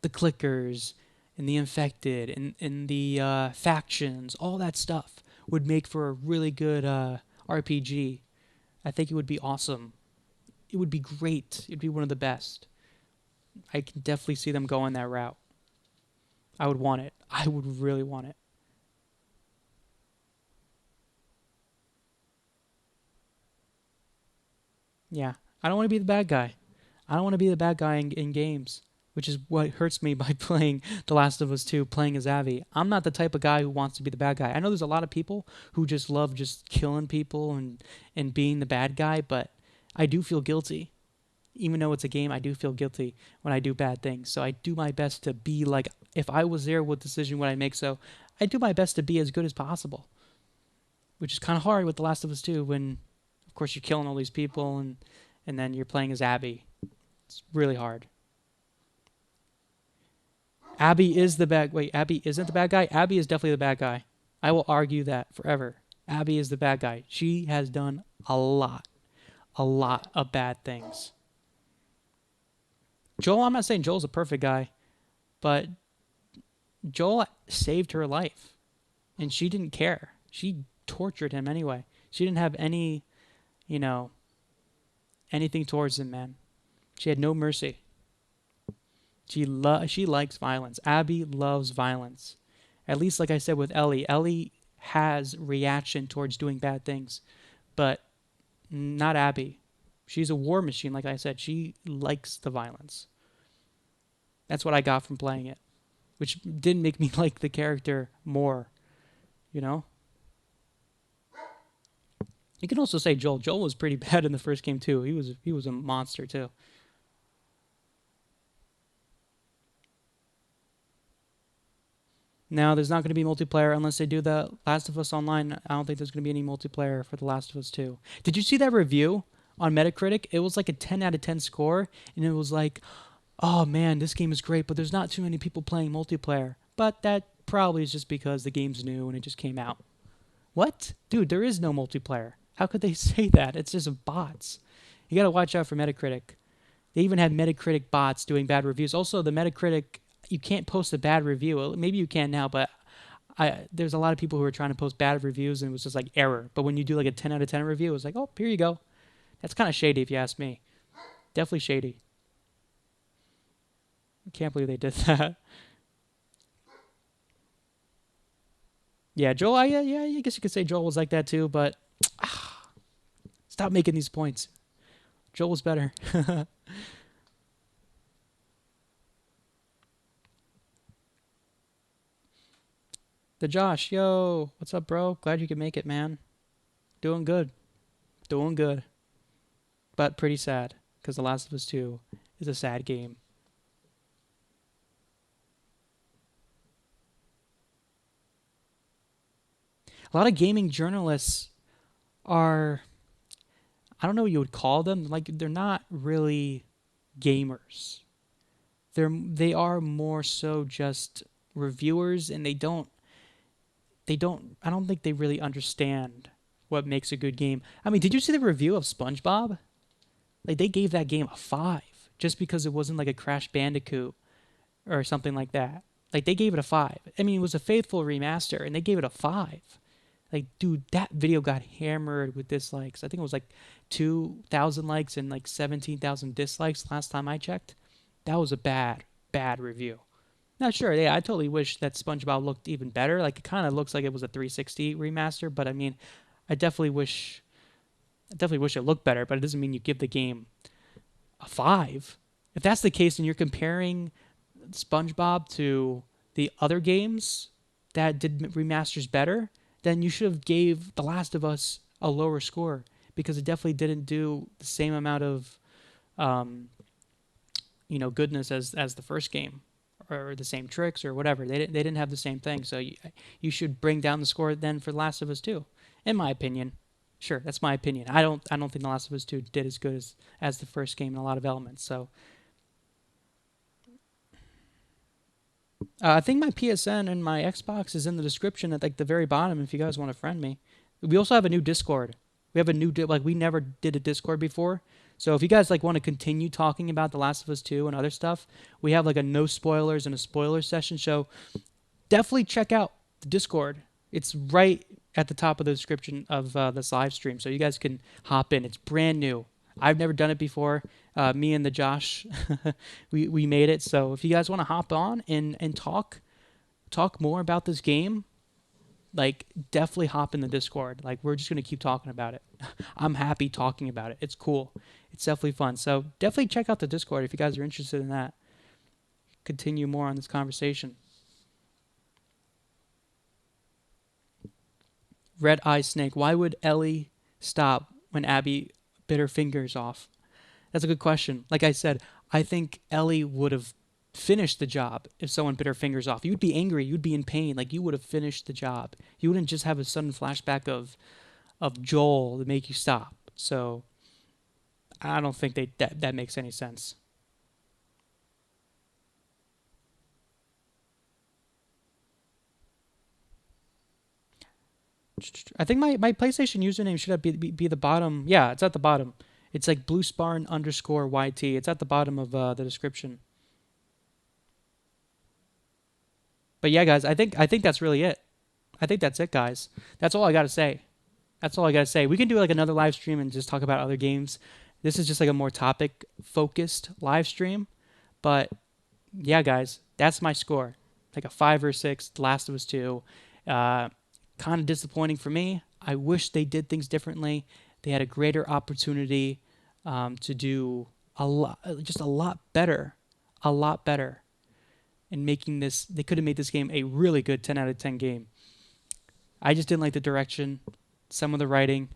the clickers and the infected and the factions. All that stuff would make for a really good RPG. I think it would be awesome. It would be great. It'd be one of the best. I can definitely see them going that route. I would want it. I would really want it. Yeah. I don't want to be the bad guy. I don't want to be the bad guy in games, which is what hurts me by playing The Last of Us 2, playing as Abby. I'm not the type of guy who wants to be the bad guy. I know there's a lot of people who just love just killing people and being the bad guy, but I do feel guilty. Even though it's a game, I do feel guilty when I do bad things. So I do my best to be like, if I was there, what decision would I make? So I do my best to be as good as possible, which is kind of hard with The Last of Us 2 when, of course, you're killing all these people and then you're playing as Abby. It's really hard. Abby is the bad. Wait, Abby isn't the bad guy. Abby is definitely the bad guy. I will argue that forever. Abby is the bad guy. She has done a lot of bad things. Joel, I'm not saying Joel's a perfect guy, but Joel saved her life, and she didn't care. She tortured him anyway. She didn't have any, you know, anything towards him, man. She had no mercy. She likes violence. Abby loves violence. At least, like I said with Ellie, Ellie has reaction towards doing bad things, but not Abby. She's a war machine, like I said. She likes the violence. That's what I got from playing it, which did make me like the character more, you know? You can also say Joel. Joel was pretty bad in the first game too. He was a monster too. Now, there's not going to be multiplayer unless they do the Last of Us Online. I don't think there's going to be any multiplayer for The Last of Us 2. Did you see that review on Metacritic? It was like a 10 out of 10 score, and it was like, oh man, this game is great, but there's not too many people playing multiplayer. But that probably is just because the game's new and it just came out. What? Dude, there is no multiplayer. How could they say that? It's just bots. You got to watch out for Metacritic. They even had Metacritic bots doing bad reviews. Also, the Metacritic, you can't post a bad review. Well, maybe you can now, but there's a lot of people who are trying to post bad reviews and it was just like error. But when you do like a 10 out of 10 review, it's like, oh, here you go. That's kind of shady if you ask me. Definitely shady. I can't believe they did that. Yeah, Joel, yeah, I guess you could say Joel was like that too, but stop making these points. Joel was better. The Josh, yo, what's up, bro? Glad you could make it, man. Doing good. Doing good. But pretty sad, because The Last of Us 2 is a sad game. A lot of gaming journalists are, I don't know what you would call them, like they're not really gamers. They are more so just reviewers, and I don't think they really understand what makes a good game. I mean, did you see the review of SpongeBob? Like they gave that game a 5 just because it wasn't like a Crash Bandicoot or something like that. Like they gave it a 5. I mean, it was a faithful remaster and they gave it a 5. Like, dude, that video got hammered with dislikes. I think it was like 2,000 likes and like 17,000 dislikes last time I checked. That was a bad review. Now, sure, yeah, I totally wish that SpongeBob looked even better. Like, it kind of looks like it was a 360 remaster, but I mean, I definitely wish it looked better, but it doesn't mean you give the game a 5. If that's the case and you're comparing SpongeBob to the other games that did remasters better, then you should have gave The Last of Us a lower score because it definitely didn't do the same amount of goodness as the first game or the same tricks or whatever. They didn't have the same thing. So you should bring down the score then for The Last of Us 2, in my opinion. Sure, that's my opinion. I don't think The Last of Us 2 did as good as the first game in a lot of elements. So I think my PSN and my Xbox is in the description at like the very bottom if you guys want to friend me. We also have a new Discord. We have a new we never did a Discord before. So if you guys like want to continue talking about The Last of Us 2 and other stuff, we have like a no spoilers and a spoiler session. So definitely check out the Discord. It's right at the top of the description of this live stream, so you guys can hop in. It's brand new. I've never done it before. Me and the Josh, we made it. So if you guys want to hop on and talk more about this game, like definitely hop in the Discord. Like we're just gonna keep talking about it. I'm happy talking about it. It's cool. It's definitely fun. So definitely check out the Discord if you guys are interested in that. Continue more on this conversation. Red Eye Snake. Why would Ellie stop when Abby bit her fingers off? That's a good question. Like I said, I think Ellie would have finished the job if someone bit her fingers off. You'd be angry. You'd be in pain. Like you would have finished the job. You wouldn't just have a sudden flashback of Joel to make you stop. So I don't think that makes any sense. I think my PlayStation username should be the bottom. Yeah, it's at the bottom. It's like bluesparn_YT. It's at the bottom of the description. But yeah, guys, I think that's really it. I think that's it, guys. That's all I gotta say. That's all I gotta say. We can do like another live stream and just talk about other games. This is just like a more topic focused live stream. But yeah, guys, that's my score. Like a 5 or 6. The Last of Us 2. Kind of disappointing for me. I wish they did things differently. They had a greater opportunity to do a lot better, in making this. They could have made this game a really good 10 out of 10 game. I just didn't like the direction, some of the writing.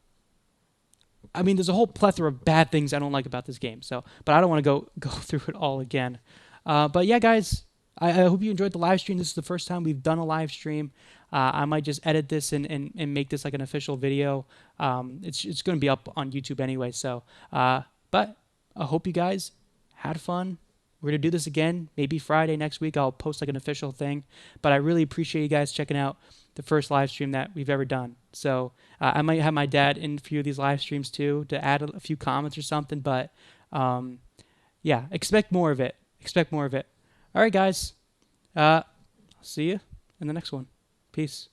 I mean, there's a whole plethora of bad things I don't like about this game. So, but I don't want to go through it all again. But yeah, guys, I hope you enjoyed the live stream. This is the first time we've done a live stream. I might just edit this and make this like an official video. It's going to be up on YouTube anyway. So, but I hope you guys had fun. We're going to do this again. Maybe Friday next week I'll post like an official thing. But I really appreciate you guys checking out the first live stream that we've ever done. So I might have my dad in a few of these live streams too to add a few comments or something. But yeah, expect more of it. Expect more of it. All right, guys. See you in the next one. Peace.